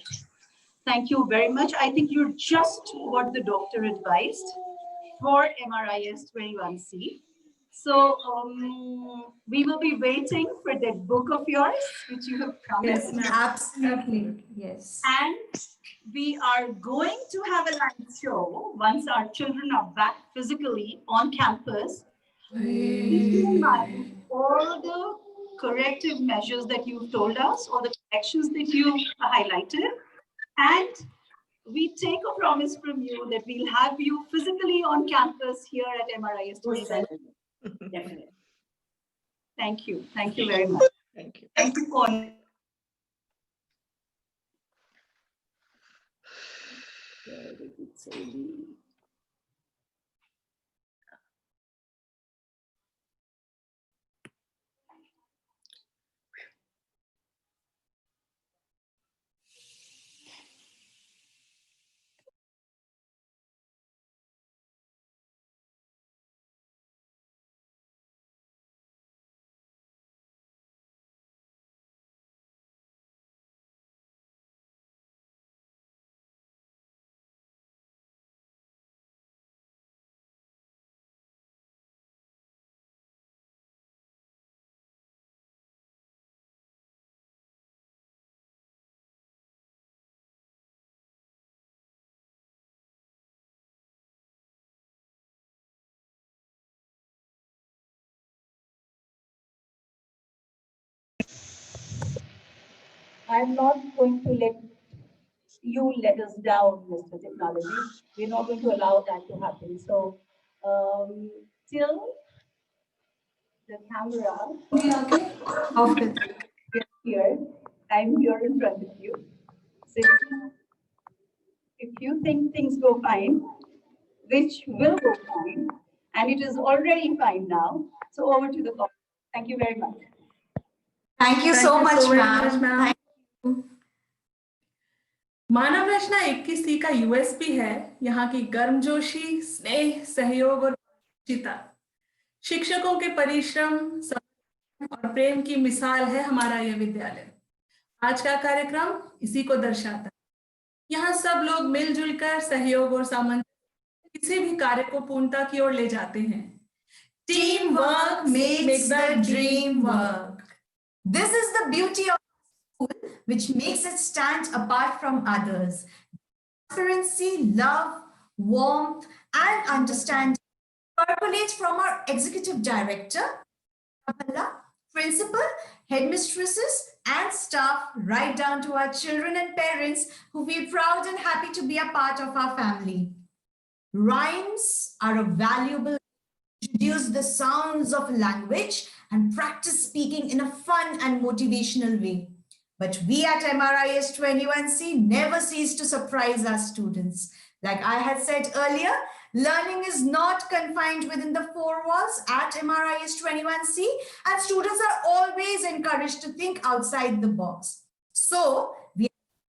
Thank you very much. I think you're just what the doctor advised for MRIS-21C. So we will be waiting for that book of yours, which you have promised. Yes, absolutely. Yes. And we are going to have a live show once our children are back physically on campus. Keeping in mind all the corrective measures that you've told us, all the corrections that you highlighted, and we take a promise from you that we'll have you physically on campus here at MRIS-21C. Definitely. Thank you. Thank you very much. Thank you. Thank you for Very good, so I'm not going to let you let us down, Mr. Technology. We're not going to allow that to happen. So till the camera here, I'm here in front of you. So if you think things go fine, which will go fine, and it is already fine now. So over to the call. Thank you very much. Thank you so much, ma'am. Manav Rachna 21C का USP है यहाँ की गर्मजोशी, स्नेह, सहयोग और चिता। शिक्षकों के परिश्रम और प्रेम की मिसाल है हमारा यह विद्यालय। आज का कार्यक्रम इसी को दर्शाता है। यहाँ सब लोग मिलजुल कर सहयोग और सामंजस्य किसी भी कार्य को पूर्णता की ओर ले जाते हैं। Teamwork makes the dream work. This is the beauty of school, which makes it stand apart from others. Transparency, love, warmth, and understanding percolates from our executive director, principal, headmistresses, and staff, right down to our children and parents who feel proud and happy to be a part of our family. Rhymes are a valuable introduce the sounds of language and practice speaking in a fun and motivational way. But we at MRIS-21C never cease to surprise our students. Like I had said earlier, learning is not confined within the four walls at MRIS-21C, and students are always encouraged to think outside the box. So we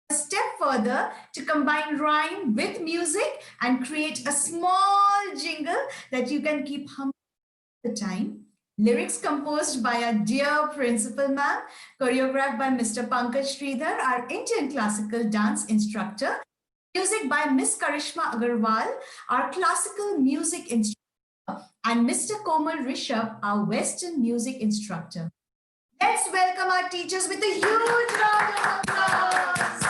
a step further to combine rhyme with music and create a small jingle that you can keep humming all the time. Lyrics composed by our dear principal ma'am, choreographed by Mr. Pankaj Sridhar, our Indian classical dance instructor. Music by Miss Karishma Agarwal, our classical music instructor, and Mr. Komal Rishabh, our Western music instructor. Let's welcome our teachers with a huge round of applause.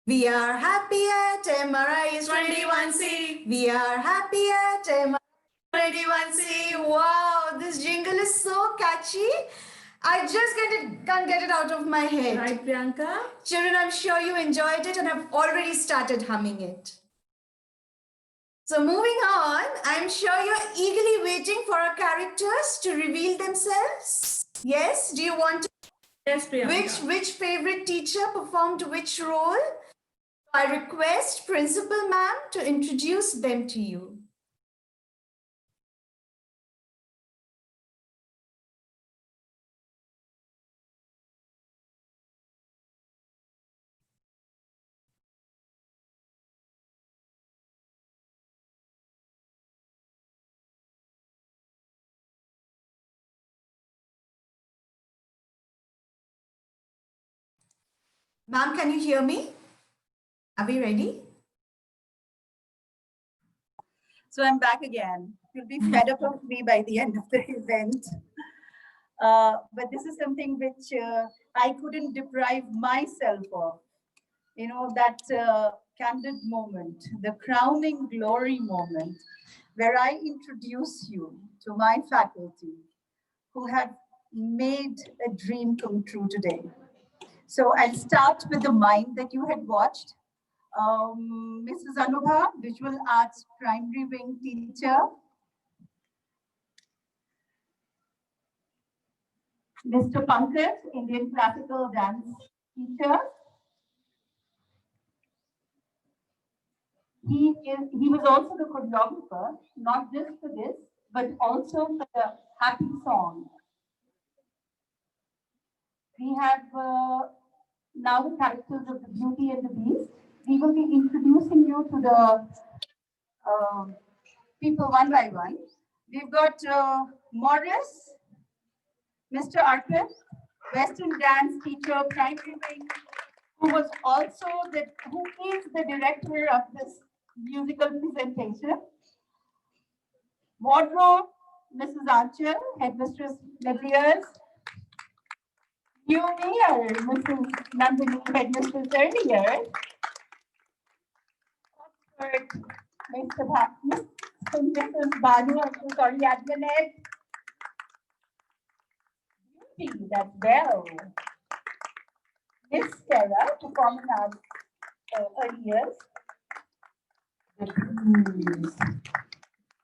We are happy at MRIS-21C. We are happy at MRIS-21C. Wow, this jingle is so catchy. I just can't get it out of my head. Right, Priyanka? Children, I'm sure you enjoyed it and have already started humming it. So moving on, I'm sure you're eagerly waiting for our characters to reveal themselves. Yes? Do you want to? Yes, Priyanka. Which favorite teacher performed which role? I request Principal Ma'am to introduce them to you. Ma'am, can you hear me? Are we ready? So I'm back again. You'll be fed up of me by the end of the event. But this is something which I couldn't deprive myself of. You know, that candid moment, the crowning glory moment, where I introduce you to my faculty who have made a dream come true today. So I'll start with the mime that you had watched. Mrs. Anubha, Visual Arts Primary Wing teacher. Mr. Pankaj, Indian Classical Dance teacher. He was also the choreographer, not just for this, but also for the happy song. We have now the characters of the Beauty and the Beast. We will be introducing you to the people one by one. We've got Morris, Mr. Arpit, Western dance teacher, primary wing, who is the director of this musical presentation. Wardrobe, Mrs. Archer, Headmistress Lebriers. New Mayor, Mrs. Nandini, Headmistress earlier. Oxford, Mrs. Banu, I'm so sorry, Admin Head. Beauty, that's Belle. Miss Sarah, performing arts earlier. The Queens.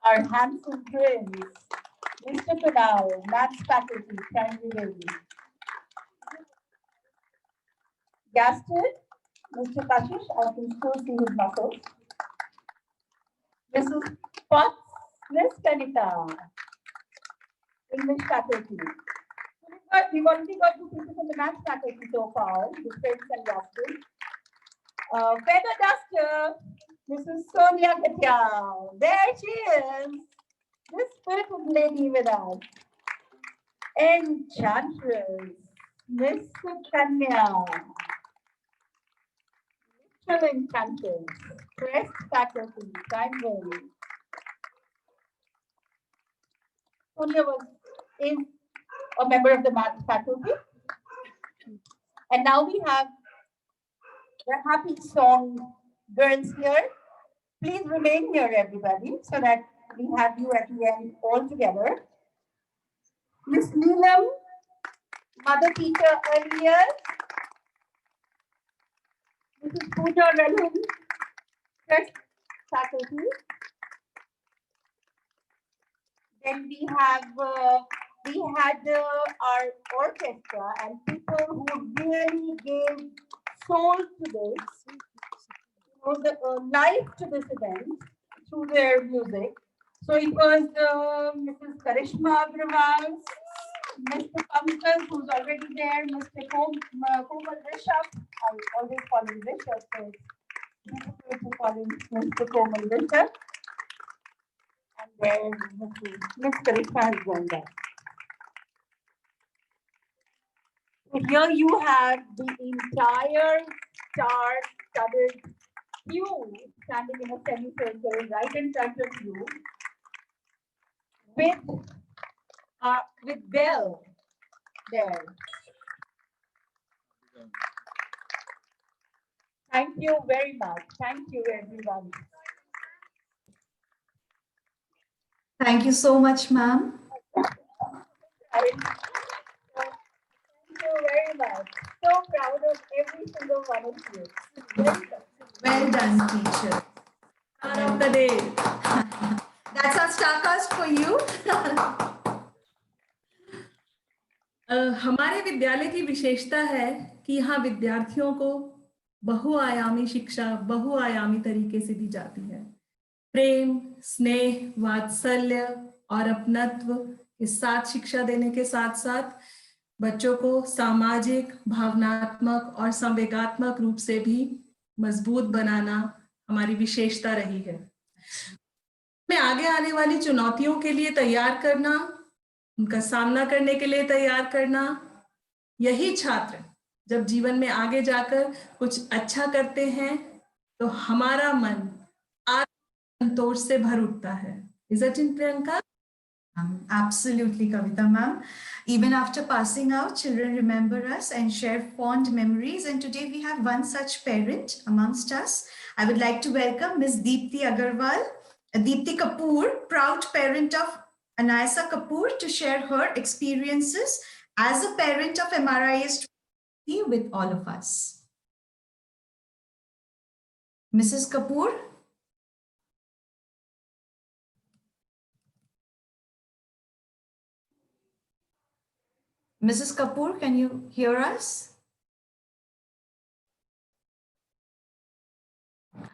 Our handsome prince, Mr. Kunal, Maths faculty, primary wing. Gaston, Mr. Kashish, I can still see his muscles. Mrs. Potts, Miss Kanika, English faculty. We've already got two people from the Maths faculty so far, the Prince and Gaston. Feather duster, Mrs. Sonia Katyal. There she is. This beautiful lady with us. Enchantress, Miss Kanya. Literal enchantress, Crest faculty, primary. Sonia is a member of the Maths faculty. And now we have the happy song girls here. Please remain here, everybody, so that we have you at the end all together. Miss Neelam, mother teacher earlier. Mrs. Pooja Relhan, first faculty. Then we had our orchestra and people who really gave soul to this, life to this event through their music. So it was Mrs. Karishma Agrawal, Mr. Pankaj, who's already there, Mr. Komal Rishabh. I always call him Rishabh, so it's difficult to call him Mr. Komal Rishabh. And then Ms. Karishma has joined us. So here you have the entire star-studded queue standing in a semicircle right in front of you with Belle there. Thank you very much. Thank you, everyone. Thank you so much, ma'am. Thank you very much. So proud of every single one of you. Well done, teacher. Star of the day. That's our star cast for you. हमारे विद्यालय की विशेषता है कि यहाँ विद्यार्थियों को बहुआयामी शिक्षा बहुआयामी तरीके से दी जाती है। प्रेम, स्नेह, वात्सल्य और अपनत्व के साथ शिक्षा देने के साथ साथ बच्चों को सामाजिक, भावनात्मक और संवेगात्मक रूप से भी मजबूत बनाना हमारी विशेषता रही है। में आगे आने वाली चुनौतियों के लिए तैयार करना, उनका सामना करने के लिए तैयार करना, यही छात्र जब जीवन में आगे जाकर कुछ अच्छा करते हैं तो हमारा मन संतोष से भर उठता है। Is it in Priyanka? Absolutely, Kavita ma'am. Even after passing out, children remember us and share fond memories. And today we have one such parent amongst us. I would like to welcome Ms. Deepti Agarwal, Deepti Kapoor, proud parent of Anaisa Kapoor, to share her experiences as a parent of MRIS-21C with all of us. Mrs. Kapoor. Mrs. Kapoor, can you hear us?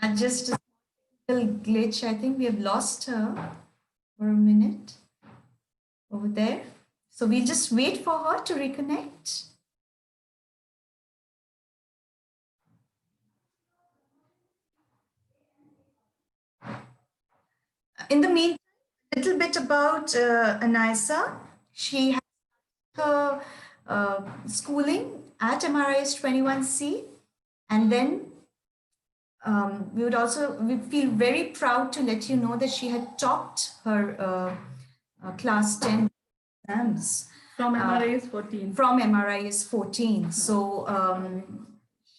And just a little glitch, I think we have lost her for a minute over there. So we'll just wait for her to reconnect. In the meantime, a little bit about Anaisa. She has her schooling at MRIS-21C, and then we feel very proud to let you know that she had topped her class 10 exams from MRIS 14. From MRIS 14. So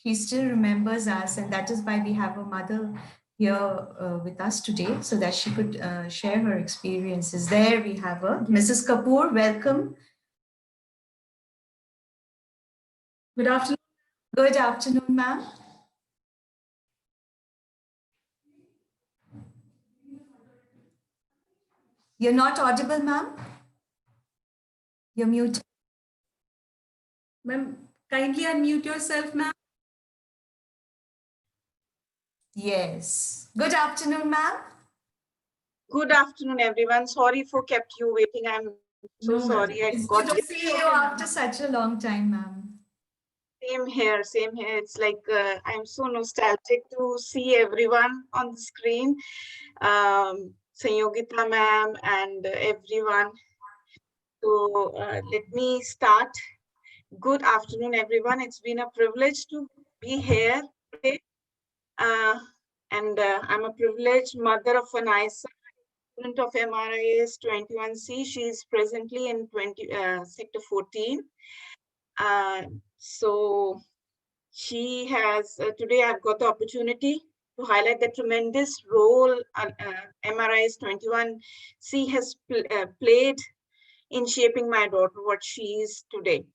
she still remembers us, and that is why we have a mother here with us today, so that she could share her experiences. There we have her. Mrs. Kapoor, welcome. Good afternoon. Good afternoon, ma'am. You're not audible, ma'am. You're muted. Ma'am, kindly unmute yourself, ma'am. Yes. Good afternoon, ma'am. Good afternoon, everyone. Sorry for kept you waiting. I'm so sorry. It's good to see you after such a long time, ma'am. Same here, same here. It's like I'm so nostalgic to see everyone on the screen. Sanyogita ma'am and everyone. So let me start. Good afternoon, everyone. It's been a privilege to be here today. I'm a privileged mother of Anaisa, student of MRIS-21C. She is presently in Sector 14. So she has, today I've got the opportunity to highlight the tremendous role MRIS-21C has played in shaping my daughter, what she is today.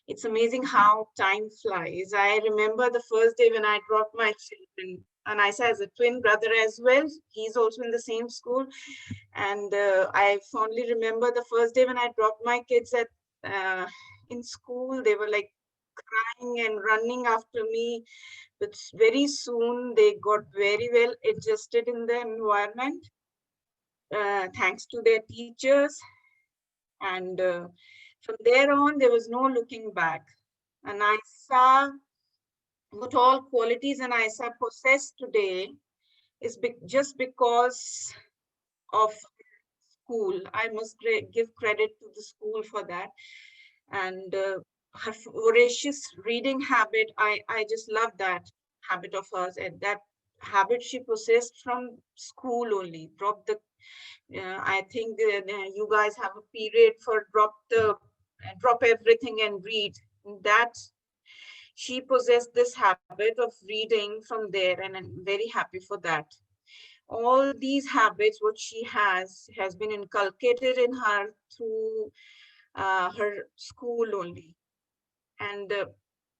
It's amazing how time flies. I remember the first day when I dropped my children. Anaisa has a twin brother as well. He's also in the same school. And I fondly remember the first day when I dropped my kids in school. They were like crying and running after me. But very soon they got very well adjusted in the environment. Thanks to their teachers. And from there on, there was no looking back. Anaisa, what all qualities Anaisa possesses today is just because of school. I must give credit to the school for that. And her voracious reading habit, I just love that habit of hers. And that habit she possessed from school only. I think you guys have a period for drop everything and read. That she possessed this habit of reading from there, and I'm very happy for that. All these habits, what she has been inculcated in her through her school only. And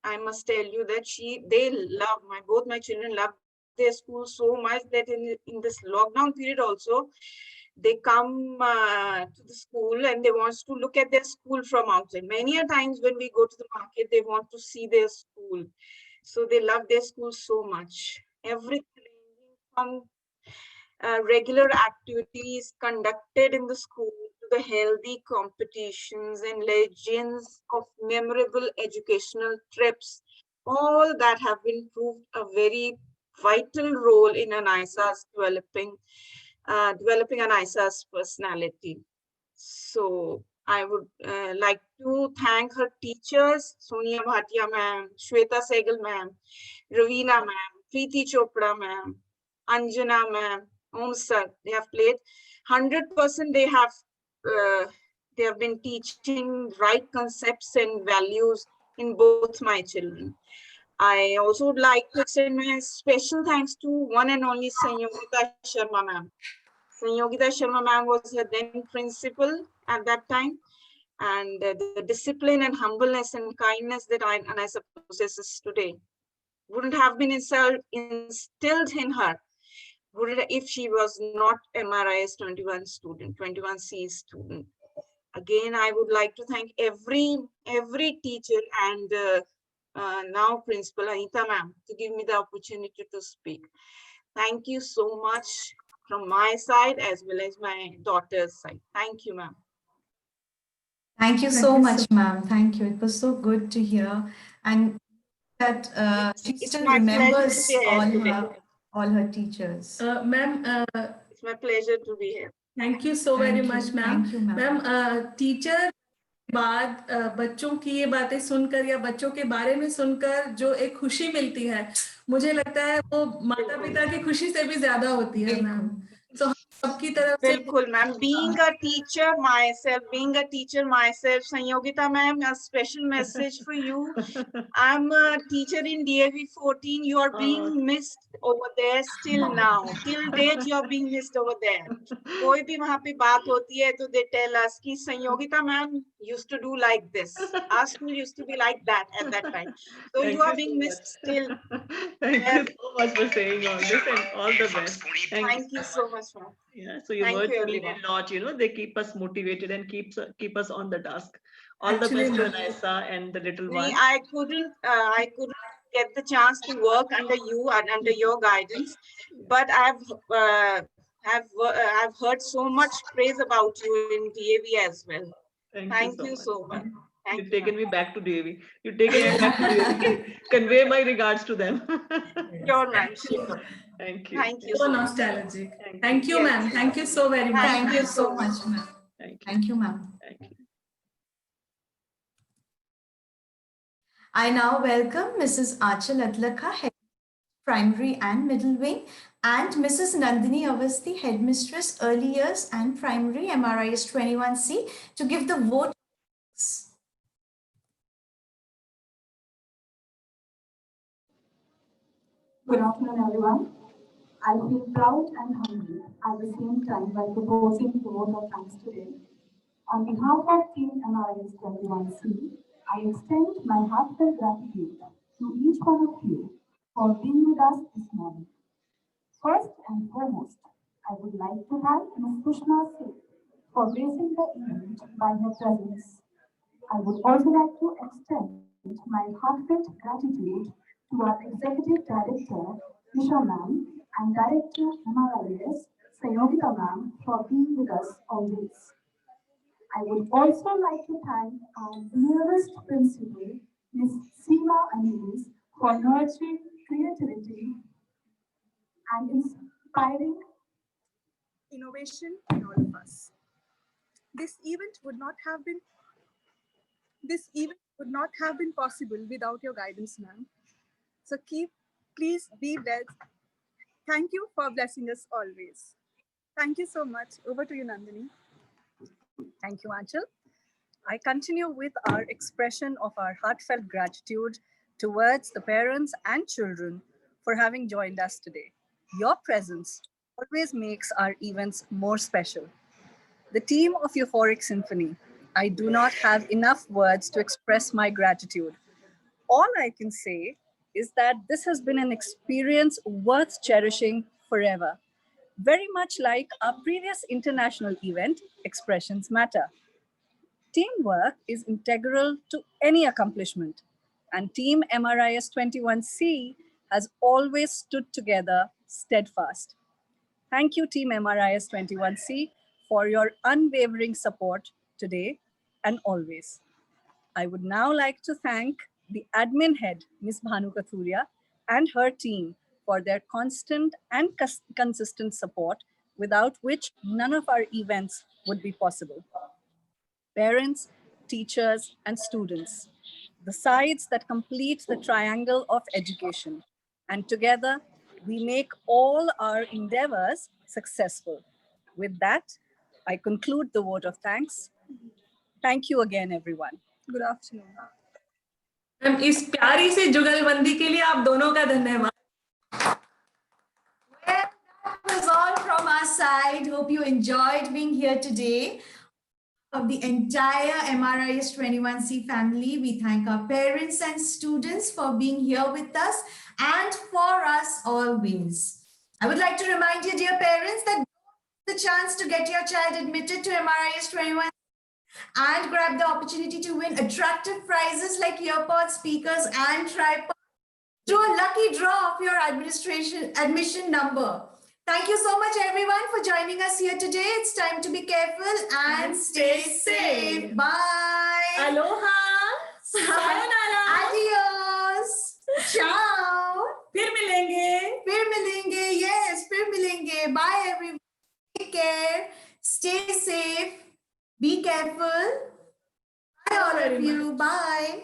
I must tell you that they love, both my children love their school so much that in this lockdown period also, they come to the school and they want to look at their school from outside. Many a times when we go to the market, they want to see their school. So they love their school so much. Everything from regular activities conducted in the school to the healthy competitions and legends of memorable educational trips, all that have been proved a very vital role in Anaisa's developing Anaisa's personality. So I would like to thank her teachers, Sonia Bhatia ma'am, Shweta Sehgal ma'am, Ravina ma'am, Preeti Chopra ma'am, Anjana ma'am, Om sir. They have played 100%. They have been teaching right concepts and values in both my children. I also would like to extend my special thanks to one and only Sanyogita Sharma ma'am. Sanyogita Sharma ma'am was her then principal at that time, and the discipline and humbleness and kindness that Anisa possesses today wouldn't have been instilled in her if she was not MRIS-21 student, 21C student. Again, I would like to thank every teacher and now Principal Anita ma'am to give me the opportunity to speak. Thank you so much from my side as well as my daughter's side. Thank you, ma'am. Thank you so much, ma'am. Thank you. It was so good to hear. And that she still remembers all her teachers. Ma'am, it's my pleasure to be here. Thank you so very much, ma'am. Thank you, ma'am. Ma'am, teacher बाद बच्चों की ये बातें सुनकर या बच्चों के बारे में सुनकर जो एक खुशी मिलती है, मुझे लगता है वो माता पिता की खुशी से भी ज्यादा होती है, मैम. So सबकी तरफ से बिल्कुल ma'am. Being a teacher myself, Sanyogita ma'am, a special message for you. I'm a teacher in DAV 14. You are being missed over there still now. Till date, you are being missed over there. कोई भी वहाँ पे बात होती है तो they tell us कि Sanyogita ma'am used to do like this. Our school used to be like that at that time. So you are being missed still. Thank you so much for saying all this and all the best. Thank you so much, ma'am. Yeah, so your words mean a lot, you know, they keep us motivated and keep us on the task. All the best to Anisa and the little one. I couldn't get the chance to work under you and under your guidance, but I've heard so much praise about you in DAV as well. Thank you so much. You've taken me back to DAV. You've taken me back to DAV. Convey my regards to them. Sure, ma'am. Sure. Thank you. Thank you. So nostalgic. Thank you, ma'am. Thank you so very much. Thank you so much, ma'am. Thank you, ma'am. Thank you. I now welcome Mrs. Achal Adlakha, Head Primary and Middle Wing, and Mrs. Nandini Avasti, Headmistress Early Years and Primary, MRIS 21C, to give the vote. Good afternoon, everyone. I feel proud and humble at the same time by proposing the vote of thanks today. On behalf of Team MRIS-21C, I extend my heartfelt gratitude to each one of you for being with us this morning. First and foremost, I would like to thank Ms. Kushma Singh for gracing the event by her presence. I would also like to extend my heartfelt gratitude to our Executive Director, Nisha Ma'am, and Director MRIS, Sayogita Ma'am, for being with us always. I would also like to thank our dearest principal, Ms. Seema Anis, for nurturing creativity and inspiring innovation in all of us. This event would not have been possible without your guidance, ma'am. So please be blessed. Thank you for blessing us always. Thank you so much. Over to you, Nandini. Thank you, Achal. I continue with our expression of our heartfelt gratitude towards the parents and children for having joined us today. Your presence always makes our events more special. The team of Euphoric Symphony, I do not have enough words to express my gratitude. All I can say is that this has been an experience worth cherishing forever. Very much like our previous international event, Expressions Matter. Teamwork is integral to any accomplishment, and Team MRIS-21C has always stood together steadfast. Thank you, Team MRIS-21C, for your unwavering support today and always. I would now like to thank the admin head, Ms. Bhanu Kathuria, and her team for their constant and consistent support, without which none of our events would be possible. Parents, teachers, and students, the sides that complete the triangle of education. And together, we make all our endeavors successful. With that, I conclude the vote of thanks. Thank you again, everyone. Good afternoon. Ma'am इस प्यारी से जुगलबंदी के लिए आप दोनों का धन्यवाद. Well, that was all from our side. Hope you enjoyed being here today. Of the entire MRIS-21C family, we thank our parents and students for being here with us and for us always. I would like to remind you, dear parents, that the chance to get your child admitted to MRIS-21 and grab the opportunity to win attractive prizes like earpods, speakers, and tripods through a lucky draw of your admission number. Thank you so much, everyone, for joining us here today. It's time to be careful and stay safe. Bye. Aloha. Sayonara. Adios. Ciao. फिर मिलेंगे. फिर मिलेंगे. Yes, फिर मिलेंगे. Bye, everyone. Take care. Stay safe. Be careful. Bye, all of you. Bye.